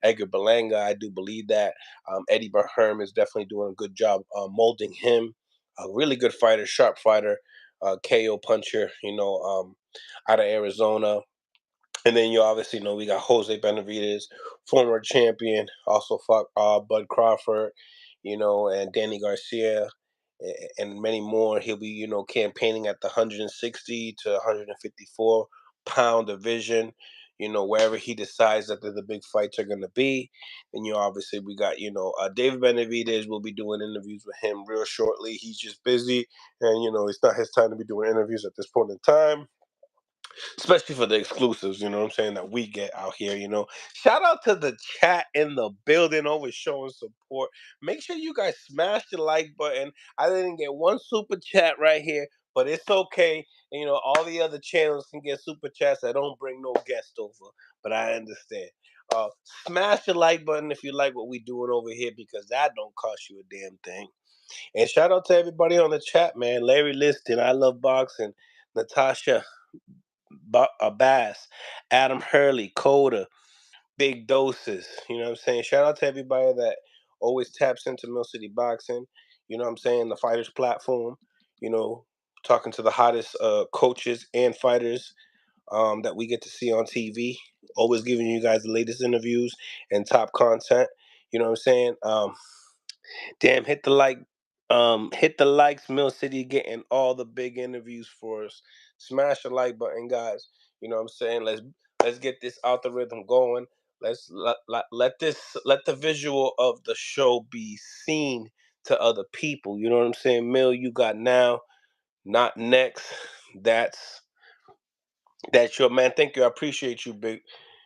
Speaker 1: Edgar Berlanga. I do believe that. Eddie Burnham is definitely doing a good job molding him. A really good fighter, sharp fighter, KO puncher, out of Arizona. And then you obviously know we got Jose Benavidez, former champion, also fought Bud Crawford, and Danny Garcia, and many more. He'll be, campaigning at the 160 to 154 pound division, wherever he decides that the big fights are going to be. And obviously we got, David Benavidez will be doing interviews with him real shortly. He's just busy, and it's not his time to be doing interviews at this point in time, especially for the exclusives, what I'm saying, that we get out here. Shout out to the chat in the building, always showing support. Make sure you guys smash the like button. I didn't get one super chat right here, but it's okay. And, all the other channels can get super chats that don't bring no guest over, but I understand. Uh, Smash the like button if you like what we doing over here, because that don't cost you a damn thing. And shout out to everybody on the chat, man. Larry Liston, I Love Boxing, Natasha Bass, Adam Hurley, Coda, Big Doses. You know what I'm saying? Shout out to everybody that always taps into Mill City Boxing. You know what I'm saying? The fighters platform. You know, talking to the hottest coaches and fighters that we get to see on TV. Always giving you guys the latest interviews and top content. You know what I'm saying? Damn, hit the likes, Mill City getting all the big interviews for us. Smash the like button, guys. You know what I'm saying? Let's get this algorithm going. Let the visual of the show be seen to other people. You know what I'm saying? Mill, you got now, not next. That's that's your man. Thank you. I appreciate you, big.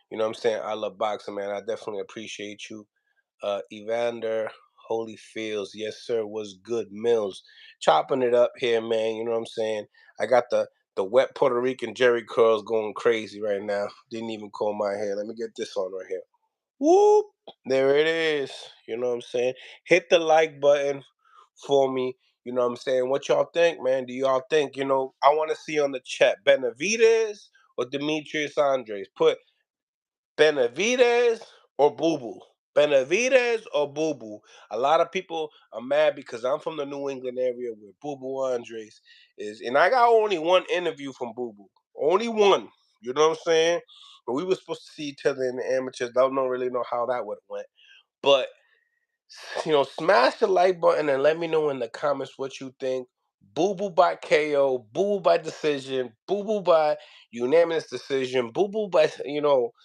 Speaker 1: You know what I'm saying? I love boxing, man. I definitely appreciate you. Evander Holyfields, yes sir, was good. Mills, chopping it up here, man. You know what I'm saying? I got the wet Puerto Rican Jerry curls going crazy right now. Didn't even comb my hair. Let me get this on right here. Whoop! There it is. You know what I'm saying? Hit the like button for me. You know what I'm saying? What y'all think, man? Do y'all think, I want to see on the chat Benavidez or Demetrius Andres? Put Benavidez or Boo Boo. Benavidez or Boo Boo. A lot of people are mad because I'm from the New England area where Boo Boo Andres is. And I got only one interview from Boo Boo. Only one. You know what I'm saying? But we were supposed to see each other in the amateurs. Don't really know how that would have went. But smash the like button and let me know in the comments what you think. Boo Boo by KO, Boo Boo by decision, Boo Boo by unanimous decision, Boo Boo by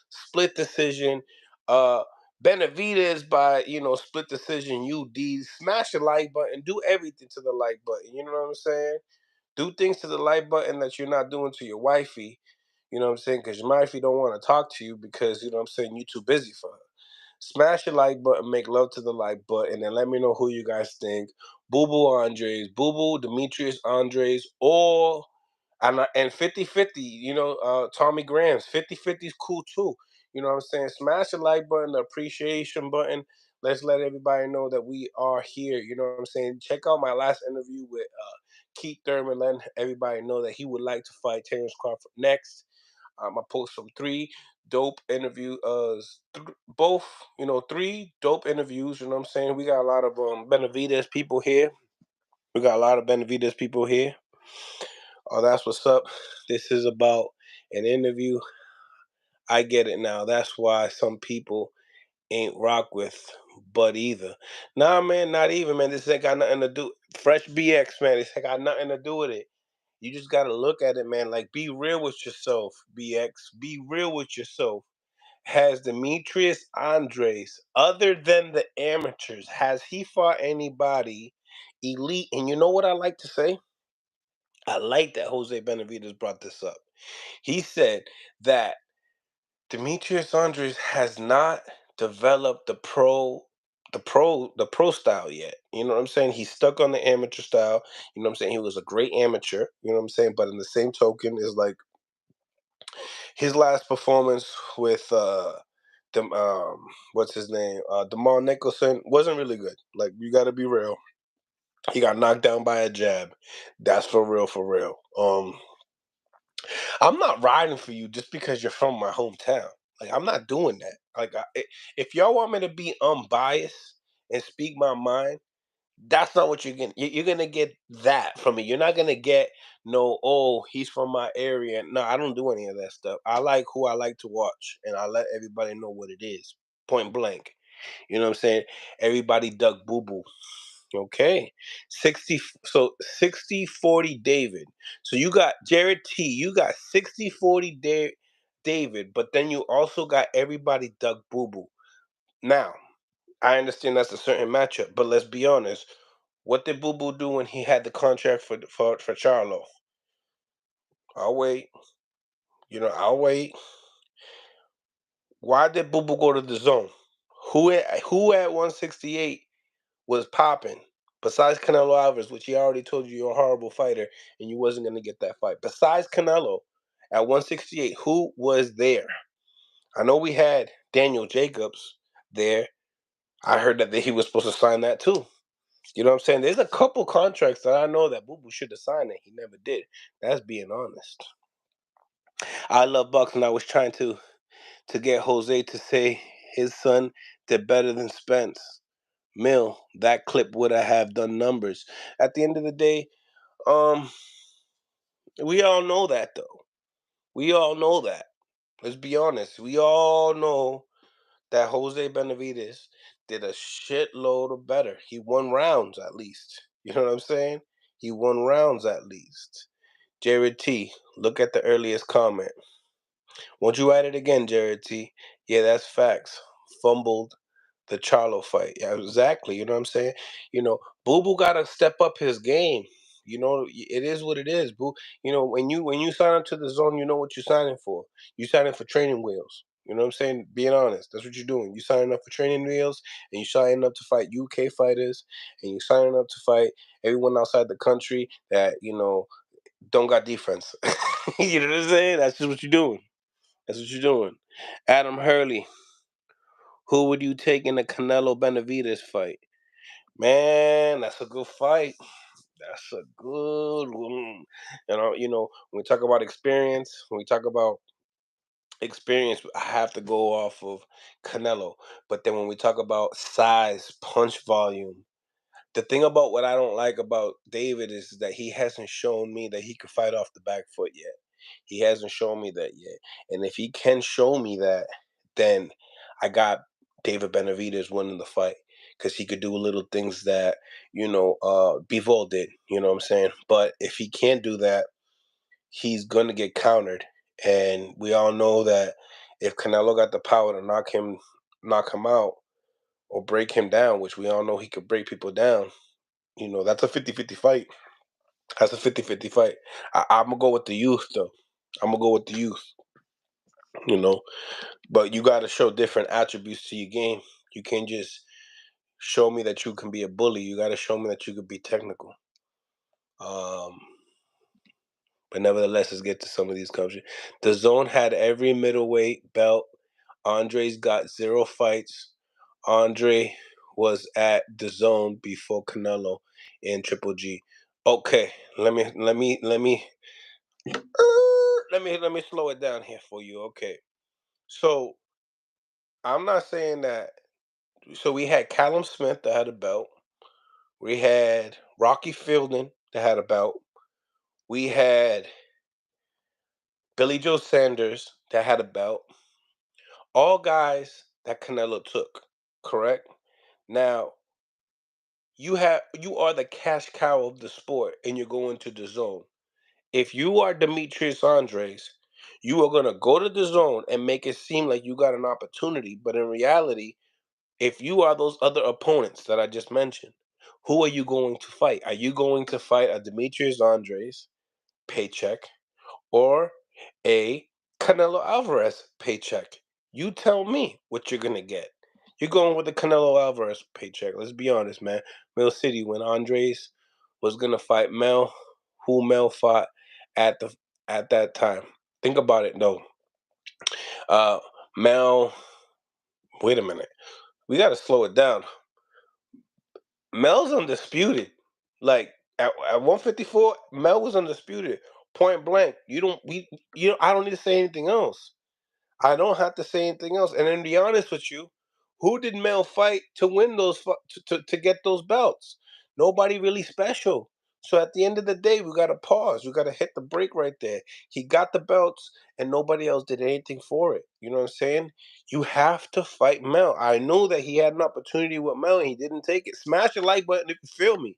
Speaker 1: split decision, uh Benavidez by split decision. UD. Smash the like button, do everything to the like button. You know what I'm saying? Do things to the like button that you're not doing to your wifey. You know what I'm saying? Because your wifey don't want to talk to you because you know what I'm saying you're too busy for her. Smash the like button, make love to the like button, and let me know who you guys think. Boo Boo Andres, Boo Boo Demetrius Andres, or and 50-50, Tommy Graham's 50-50 is cool too. You know what I'm saying? Smash the like button, the appreciation button. Let's let everybody know that we are here. You know what I'm saying? Check out my last interview with Keith Thurman, letting everybody know that he would like to fight Terrence Crawford next. I post some three dope interview both three dope interviews. You know what I'm saying? We got a lot of Benavidez people here. We got a lot of Benavidez people here. Oh, that's what's up. This is about an interview. I get it now. That's why some people ain't rock with Bud either. Nah, man, not even, man. This ain't got nothing to do. Fresh BX, man. This ain't got nothing to do with it. You just gotta look at it, man. Like, be real with yourself, BX. Be real with yourself. Has Demetrius Andres, other than the amateurs, has he fought anybody elite? And you know what I like to say? I like that Jose Benavidez brought this up. He said that Demetrius Andres has not developed the pro style yet. You know what I'm saying? He's stuck on the amateur style. You know what I'm saying? He was a great amateur. You know what I'm saying? But in the same token, is like his last performance with the what's his name, Demar Nicholson, wasn't really good. Like, you got to be real. He got knocked down by a jab. That's for real, for real. I'm not riding for you just because you're from my hometown. Like, I'm not doing that. Like, if y'all want me to be unbiased and speak my mind, that's not what you're getting. You're gonna get that from me. You're not gonna get no. Oh, he's from my area. No, I don't do any of that stuff. I like who I like to watch, and I let everybody know what it is. Point blank. You know what I'm saying? Everybody duck boo boo. Okay. 60, so 60-40 David. So you got Jared T. You got 60-40 David, but then you also got everybody duck boo boo. Now, I understand that's a certain matchup, but let's be honest. What did Boo Boo do when he had the contract for Charlo? I'll wait. I'll wait. Why did Boo Boo go to the zone? Who at 168 was popping besides Canelo Alvarez, which he already told you you're a horrible fighter and you wasn't gonna get that fight. Besides Canelo at 168, who was there? I know we had Daniel Jacobs there. I heard that he was supposed to sign that too. You know what I'm saying? There's a couple contracts that I know that Boo Boo should have signed and he never did. That's being honest. I love Bucks, and I was trying to get Jose to say his son did better than Spence. Mill, that clip would have done numbers. At the end of the day, um, we all know that though. We all know that. Let's be honest. We all know that Jose Benavidez did a shitload of better. He won rounds at least. You know what I'm saying? He won rounds at least. Jared T, look at the earliest comment. Won't you write it again, Jared T? Yeah, that's facts. Fumbled the Charlo fight. Yeah, exactly. You know what I'm saying? Boo Boo gotta step up his game. It is what it is, Boo. When you sign up to the zone, you know what you're signing for. You signing for training wheels. You know what I'm saying? Being honest, that's what you're doing. You signing up for training wheels, and you signing up to fight UK fighters, and you signing up to fight everyone outside the country that don't got defense. You know what I'm saying? That's just what you're doing. That's what you're doing. Adam Hurley, who would you take in the Canelo Benavidez fight? Man, that's a good fight. That's a good one. When we talk about experience, I have to go off of Canelo. But then when we talk about size, punch volume, the thing about what I don't like about David is that he hasn't shown me that he could fight off the back foot yet. He hasn't shown me that yet. And if he can show me that, then I got David Benavidez winning the fight because he could do little things that, Bivol did. You know what I'm saying? But if he can't do that, he's going to get countered. And we all know that if Canelo got the power to knock him out or break him down, which we all know he could break people down, that's a 50-50 fight. That's a 50-50 fight. I'm going to go with the youth, though. I'm going to go with the youth, you know. But you got to show different attributes to your game. You can't just show me that you can be a bully. You got to show me that you could be technical. Um, but nevertheless, let's get to some of these countries. The zone had every middleweight belt. Andre's got 0 fights. Andre was at the zone before Canelo in Triple G. Okay, let me slow it down here for you. Okay, so I'm not saying that. So we had Callum Smith that had a belt. We had Rocky Fielding that had a belt. We had Billy Joe Sanders that had a belt. All guys that Canelo took, correct? Now you are the cash cow of the sport, and you're going to the zone. If you are Demetrius Andres, you are gonna go to the zone and make it seem like you got an opportunity. But in reality, if you are those other opponents that I just mentioned, who are you going to fight? Are you going to fight a Demetrius Andres paycheck or a Canelo Alvarez paycheck? You tell me what you're gonna get. You're going with the Canelo Alvarez paycheck. Let's be honest, man. Mill City, when Andres was gonna fight Mel, who Mel fought at the at that time. Think about it, though. Uh, Mel. Wait a minute. We got to slow it down. Mel's undisputed. Like at 154, Mel was undisputed, point blank. I don't need to say anything else. I don't have to say anything else. And then to be honest with you, who did Mel fight to win to get those belts? Nobody really special. So at the end of the day, we gotta pause. We gotta hit the break right there. He got the belts, and nobody else did anything for it. You know what I'm saying? You have to fight Mel. I know that he had an opportunity with Mel, and he didn't take it. Smash the like button if you feel me.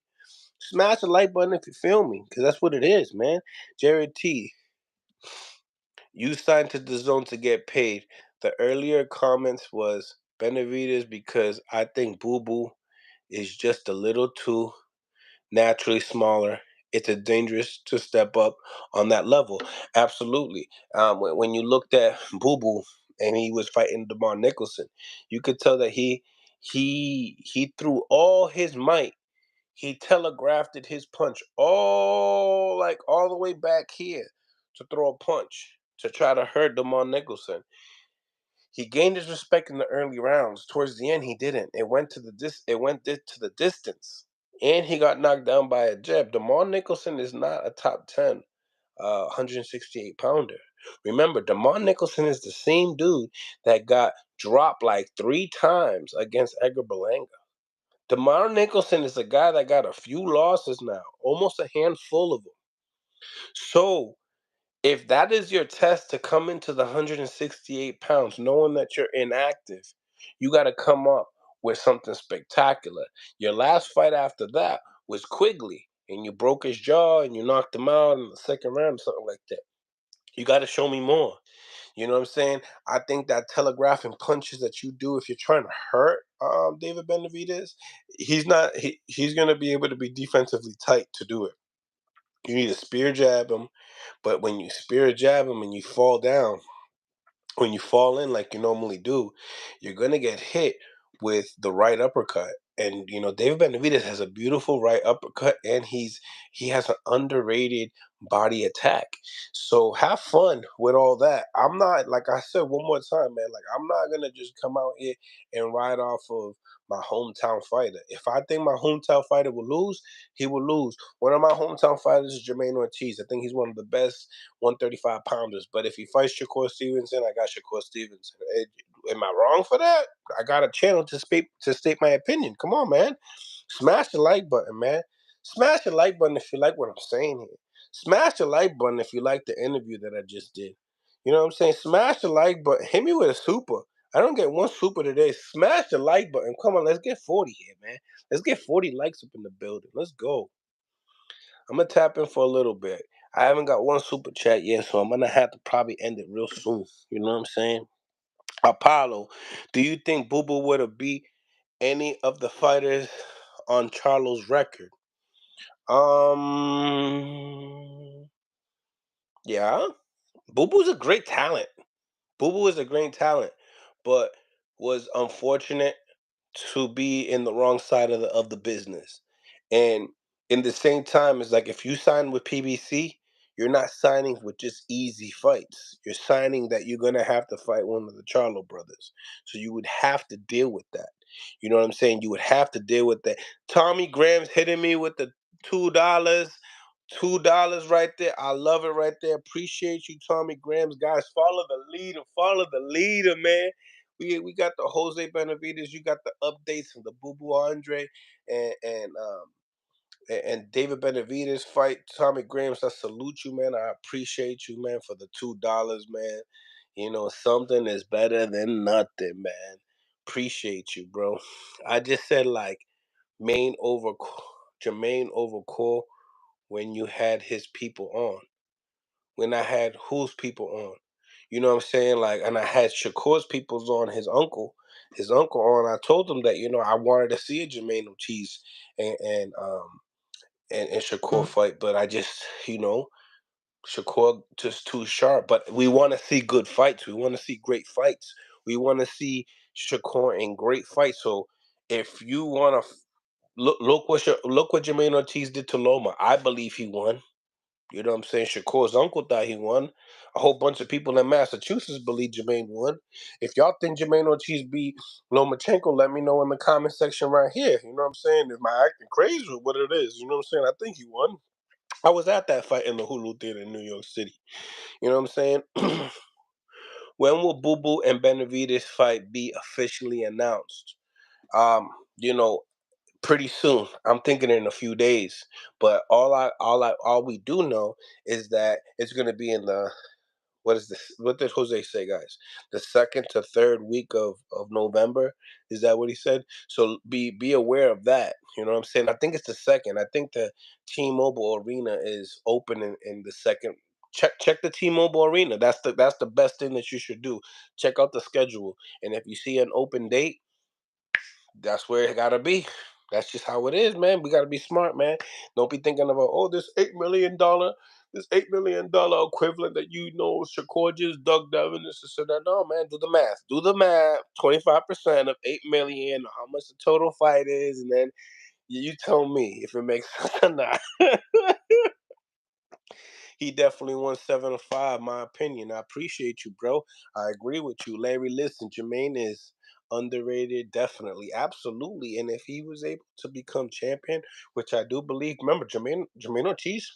Speaker 1: Smash the like button if you feel me, because that's what it is, man. Jared T, you signed to the zone to get paid. The earlier comments was Benavidez because I think Boo Boo is just a little too naturally smaller. It's a dangerous to step up on that level. Absolutely. When you looked at Boo Boo and he was fighting DeMar Nicholson, you could tell that he threw all his might. He telegraphed his punch all the way back here to throw a punch to try to hurt DeMar Nicholson. He gained his respect in the early rounds. Towards the end, he didn't. It went to the distance, and he got knocked down by a jab. DeMar Nicholson is not a top 10 168 pounder. Remember, DeMar Nicholson is the same dude that got dropped like 3 times against Edgar Berlanga. DeMar Nicholson is a guy that got a few losses now, almost a handful of them. So, if that is your test to come into the 168 pounds, knowing that you're inactive, you got to come up with something spectacular. Your last fight after that was Quigley, and you broke his jaw and you knocked him out in the second round or something like that. You got to show me more. You know what I'm saying? I think that telegraphing punches that you do if you're trying to hurt David Benavidez, he's gonna be able to be defensively tight to do it. You need to spear jab him, but when you spear jab him and you fall down, when you fall in like you normally do, you're gonna get hit with the right uppercut. And David Benavidez has a beautiful right uppercut, and he has an underrated body attack. So have fun with all that. I'm not, like I said one more time, man. Like, I'm not gonna just come out here and ride off of my hometown fighter. If I think my hometown fighter will lose, he will lose. One of my hometown fighters is Jermaine Ortiz. I think he's one of the best 135 pounders. But if he fights Shakur Stevenson, I got Shakur Stevenson. Am I wrong for that? I got a channel to state my opinion. Come on, man. Smash the like button, man. Smash the like button if you like what I'm saying here. Smash the like button if you like the interview that I just did. You know what I'm saying? Smash the like button. Hit me with a super. I don't get one super today. Smash the like button. Come on, let's get 40 here, man. Let's get 40 likes up in the building. Let's go. I'm gonna tap in for a little bit. I haven't got one super chat yet, so I'm gonna have to probably end it real soon. You know what I'm saying? Apollo, do you think Boo Boo would have beat any of the fighters on Charlo's record? Yeah, Boo Boo's a great talent. Boo Boo is a great talent, but was unfortunate to be in the wrong side of the business. And in the same time, it's like if you sign with PBC, you're not signing with just easy fights. You're signing that you're gonna have to fight one of the Charlo brothers. So you would have to deal with that. You know what I'm saying? You would have to deal with that. Tommy Graham's hitting me with the $2. $2 right there. I love it right there. Appreciate you, Tommy Grams. Guys, follow the leader. Follow the leader, man. We got the Jose Benavidez. You got the updates from the Boo Boo Andre and and um and David Benavidez fight. Tommy Grams, I salute you, man. I appreciate you, man, for the $2, man. Something is better than nothing, man. Appreciate you, bro. I just said like main over Jermaine over Cole when you had his people on. When I had whose people on. You know what I'm saying? Like, and I had Shakur's peoples on, his uncle on. I told him that, I wanted to see a Jermaine Ortiz and and Shakur fight, but I just, Shakur just too sharp. But we want to see good fights. We want to see great fights. We want to see Shakur in great fights. So if you want to look what Jermaine Ortiz did to Loma. I believe he won. You know what I'm saying? Shakur's uncle thought he won. A whole bunch of people in Massachusetts believe Jermaine won. If y'all think Jermaine Ortiz beat Lomachenko, let me know in the comment section right here. You know what I'm saying? Am I acting crazy or what it is? You know what I'm saying? I think he won. I was at that fight in the Hulu Theater in New York City. You know what I'm saying? When will Boo Boo and Benavidez fight be officially announced? Um, you know, pretty soon. I'm thinking in a few days. But all we do know is that it's gonna be in the what is this? What did Jose say, guys? The second to third week of November. Is that what he said? So be aware of that. You know what I'm saying? I think it's the second. I think the T-Mobile Arena is open in the second. Check the T-Mobile Arena. That's the best thing that you should do. Check out the schedule, and if you see an open date, that's where it gotta be. That's just how it is, man. We gotta be smart, man. Don't be thinking about this $8 million equivalent that Shakur just dug down and this and that. No, man, do the math. Do the math. 25% of 8 million, how much the total fight is, and then you tell me if it makes sense or not. He definitely won 7-5, my opinion. I appreciate you, bro. I agree with you. Larry, listen, Jermaine is underrated, definitely. Absolutely. And if he was able to become champion, which I do believe, remember Jermaine Ortiz,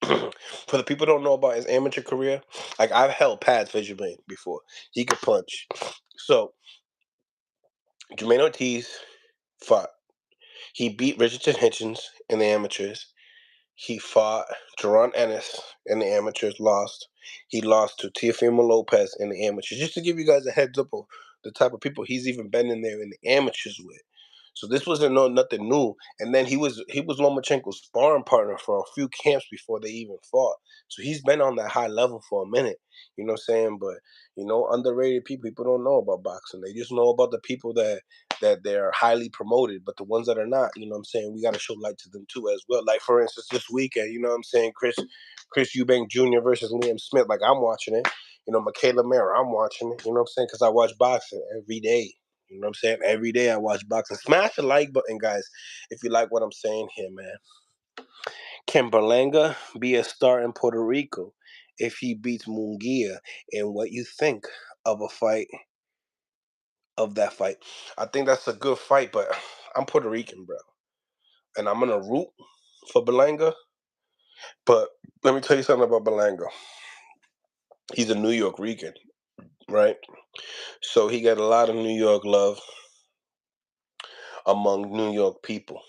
Speaker 1: for the people who don't know about his amateur career, like I've held pads for Jermaine before. He could punch. So Jermaine Ortiz fought. He beat Richardson Hitchens in the amateurs. He fought Jerron Ennis in the amateurs, lost. He lost to Teofimo Lopez in the amateurs. Just to give you guys a heads up of the type of people he's even been in there in the amateurs with. So this wasn't nothing new. And then he was Lomachenko's sparring partner for a few camps before they even fought. So he's been on that high level for a minute. You know what I'm saying? But underrated people don't know about boxing. They just know about the people that they're highly promoted, but the ones that are not, you know what I'm saying, we got to show light to them too as well. Like for instance, this weekend, you know what I'm saying, Chris Eubank Jr. versus Liam Smith. Like I'm watching it. Michaela Mara, I'm watching it. You know what I'm saying? Because I watch boxing every day. You know what I'm saying? Every day I watch boxing. Smash the like button, guys, if you like what I'm saying here, man. Can Berlanga be a star in Puerto Rico if he beats Munguia? And what you think of a fight of that fight? I think that's a good fight, but I'm Puerto Rican, bro, and I'm gonna root for Berlanga. But let me tell you something about Berlanga. He's a New York Rican, right? So he got a lot of New York love among New York people.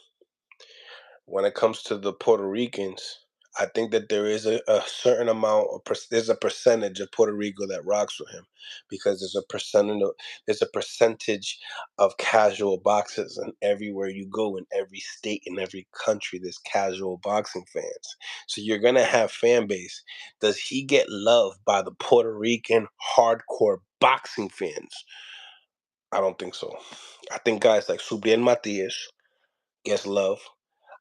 Speaker 1: When it comes to the Puerto Ricans, I think that there is a certain amount of there's a percentage of Puerto Rico that rocks with him because there's a percentage of casual boxers, and everywhere you go in every state in every country there's casual boxing fans. So you're gonna have fan base. Does he get loved by the Puerto Rican hardcore boxing fans? I don't think so. I think guys like Subriel Matias gets love.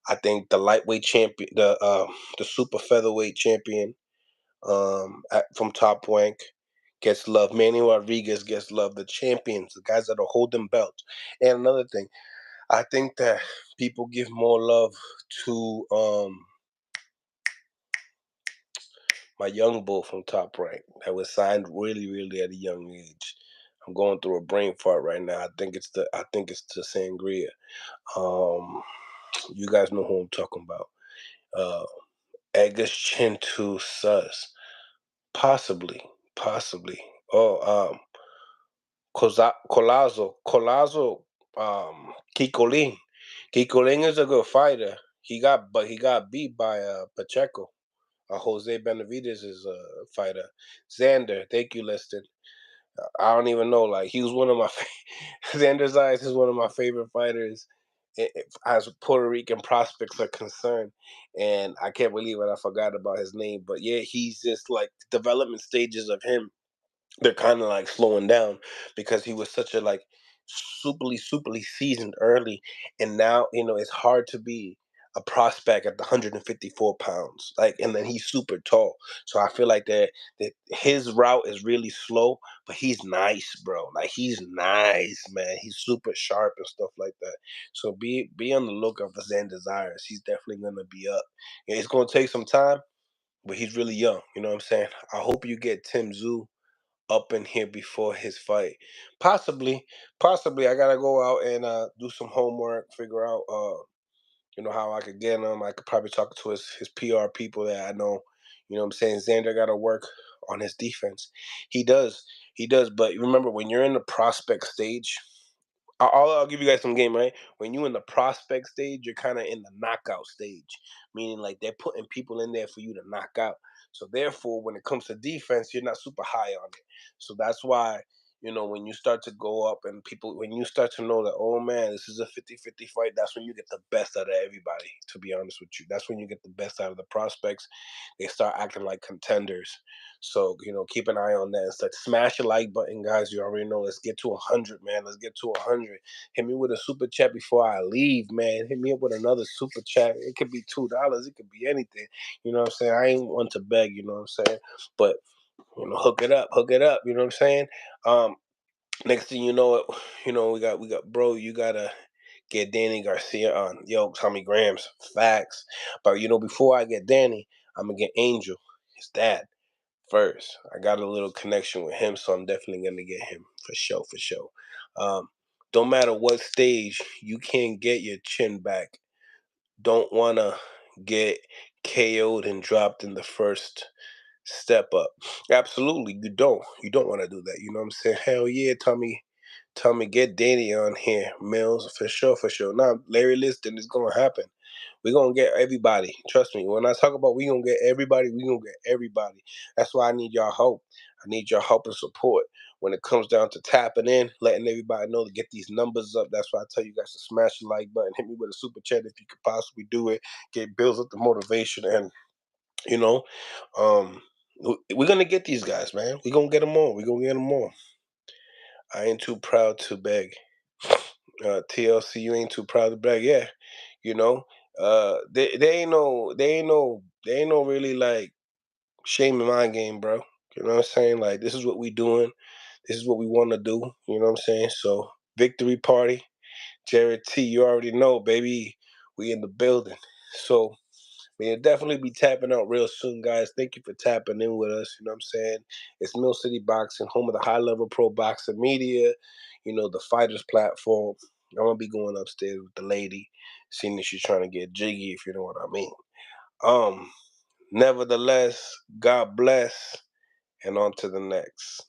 Speaker 1: I think the lightweight champion, the super featherweight champion, from Top Rank gets love. Manny Rodriguez gets love. The champions, the guys that are holding belts. And another thing, I think that people give more love to my young bull from Top Rank that was signed really, really at a young age. I'm going through a brain fart right now. I think it's the Sangria. Um, you guys know who I'm talking about. Uh, Edgar's Chintu Sus. Possibly, possibly. Oh, Colazo, Kikoling. Kikoling is a good fighter. But he got beat by Pacheco. Jose Benavidez is a fighter. Xander, thank you, Liston. I don't even know. Like he was one of my Xander Zayas is one of my favorite fighters as Puerto Rican prospects are concerned, and I can't believe it. I forgot about his name, but yeah, he's just like development stages of him, they're kind of like slowing down because he was such a like superly seasoned early, and now it's hard to be a prospect at the 154 pounds, like, and then he's super tall. So I feel like that his route is really slow, but he's nice, bro. Like he's nice, man. He's super sharp and stuff like that. So be on the lookout for Zan Desires. He's definitely gonna be up. Yeah, it's gonna take some time, but he's really young. You know what I'm saying? I hope you get Tim Zoo up in here before his fight. Possibly, possibly. I gotta go out and do some homework, figure out how I could get him. I could probably talk to his PR people that I know. You know what I'm saying? Xander gotta work on his defense. He does. He does. But remember, when you're in the prospect stage, I'll give you guys some game, right? When you in the prospect stage, you're kind of in the knockout stage, meaning like they're putting people in there for you to knock out. So therefore, when it comes to defense, you're not super high on it. So that's why, when you start to go up and when you start to know that, oh man, this is a 50-50 fight, that's when you get the best out of everybody, to be honest with you. That's when you get the best out of the prospects. They start acting like contenders. So, keep an eye on that and start. Smash the like button, guys. You already know. Let's get to 100, man. Let's get to 100. Hit me with a super chat before I leave, man. Hit me up with another super chat. It could be $2. It could be anything. You know what I'm saying? I ain't one to beg, you know what I'm saying? But, hook it up. Hook it up. You know what I'm saying? Um, Next thing you know, we got, bro, you gotta get Danny Garcia on. Yo, Tommy Grams. Facts. But, before I get Danny, I'm going to get Angel, his dad, first. I got a little connection with him, so I'm definitely gonna get him for sure, for sure. Um, don't matter what stage, you can't get your chin back. Don't wanna get KO'd and dropped in the first step up. Absolutely, you don't. You don't want to do that. You know what I'm saying? Hell yeah, Tommy, get Danny on here, Mills, for sure, for sure. Now, Larry Liston is gonna happen. We're gonna get everybody. Trust me. When I talk about we gonna get everybody, we gonna get everybody. That's why I need y'all help. I need your help and support. when it comes down to tapping in, letting everybody know to get these numbers up. That's why I tell you guys to smash the like button, hit me with a super chat if you could possibly do it. Get builds up the motivation, and you know, um, we're gonna get these guys, man. We're gonna get them all. We're gonna get them all. I ain't too proud to beg. TLC, you ain't too proud to beg. Yeah, you know, they ain't no really like shame in my game, bro. You know what I'm saying? Like this is what we doing. This is what we want to do. You know what I'm saying? So victory party, Jared T. You already know, baby. We in the building. So we'll definitely be tapping out real soon, guys. Thank you for tapping in with us. You know what I'm saying? It's Mill City Boxing, home of the high level pro boxing media. You know, the fighters platform. I'm gonna be going upstairs with the lady, seeing if she's trying to get jiggy, if you know what I mean. Nevertheless, God bless, and on to the next.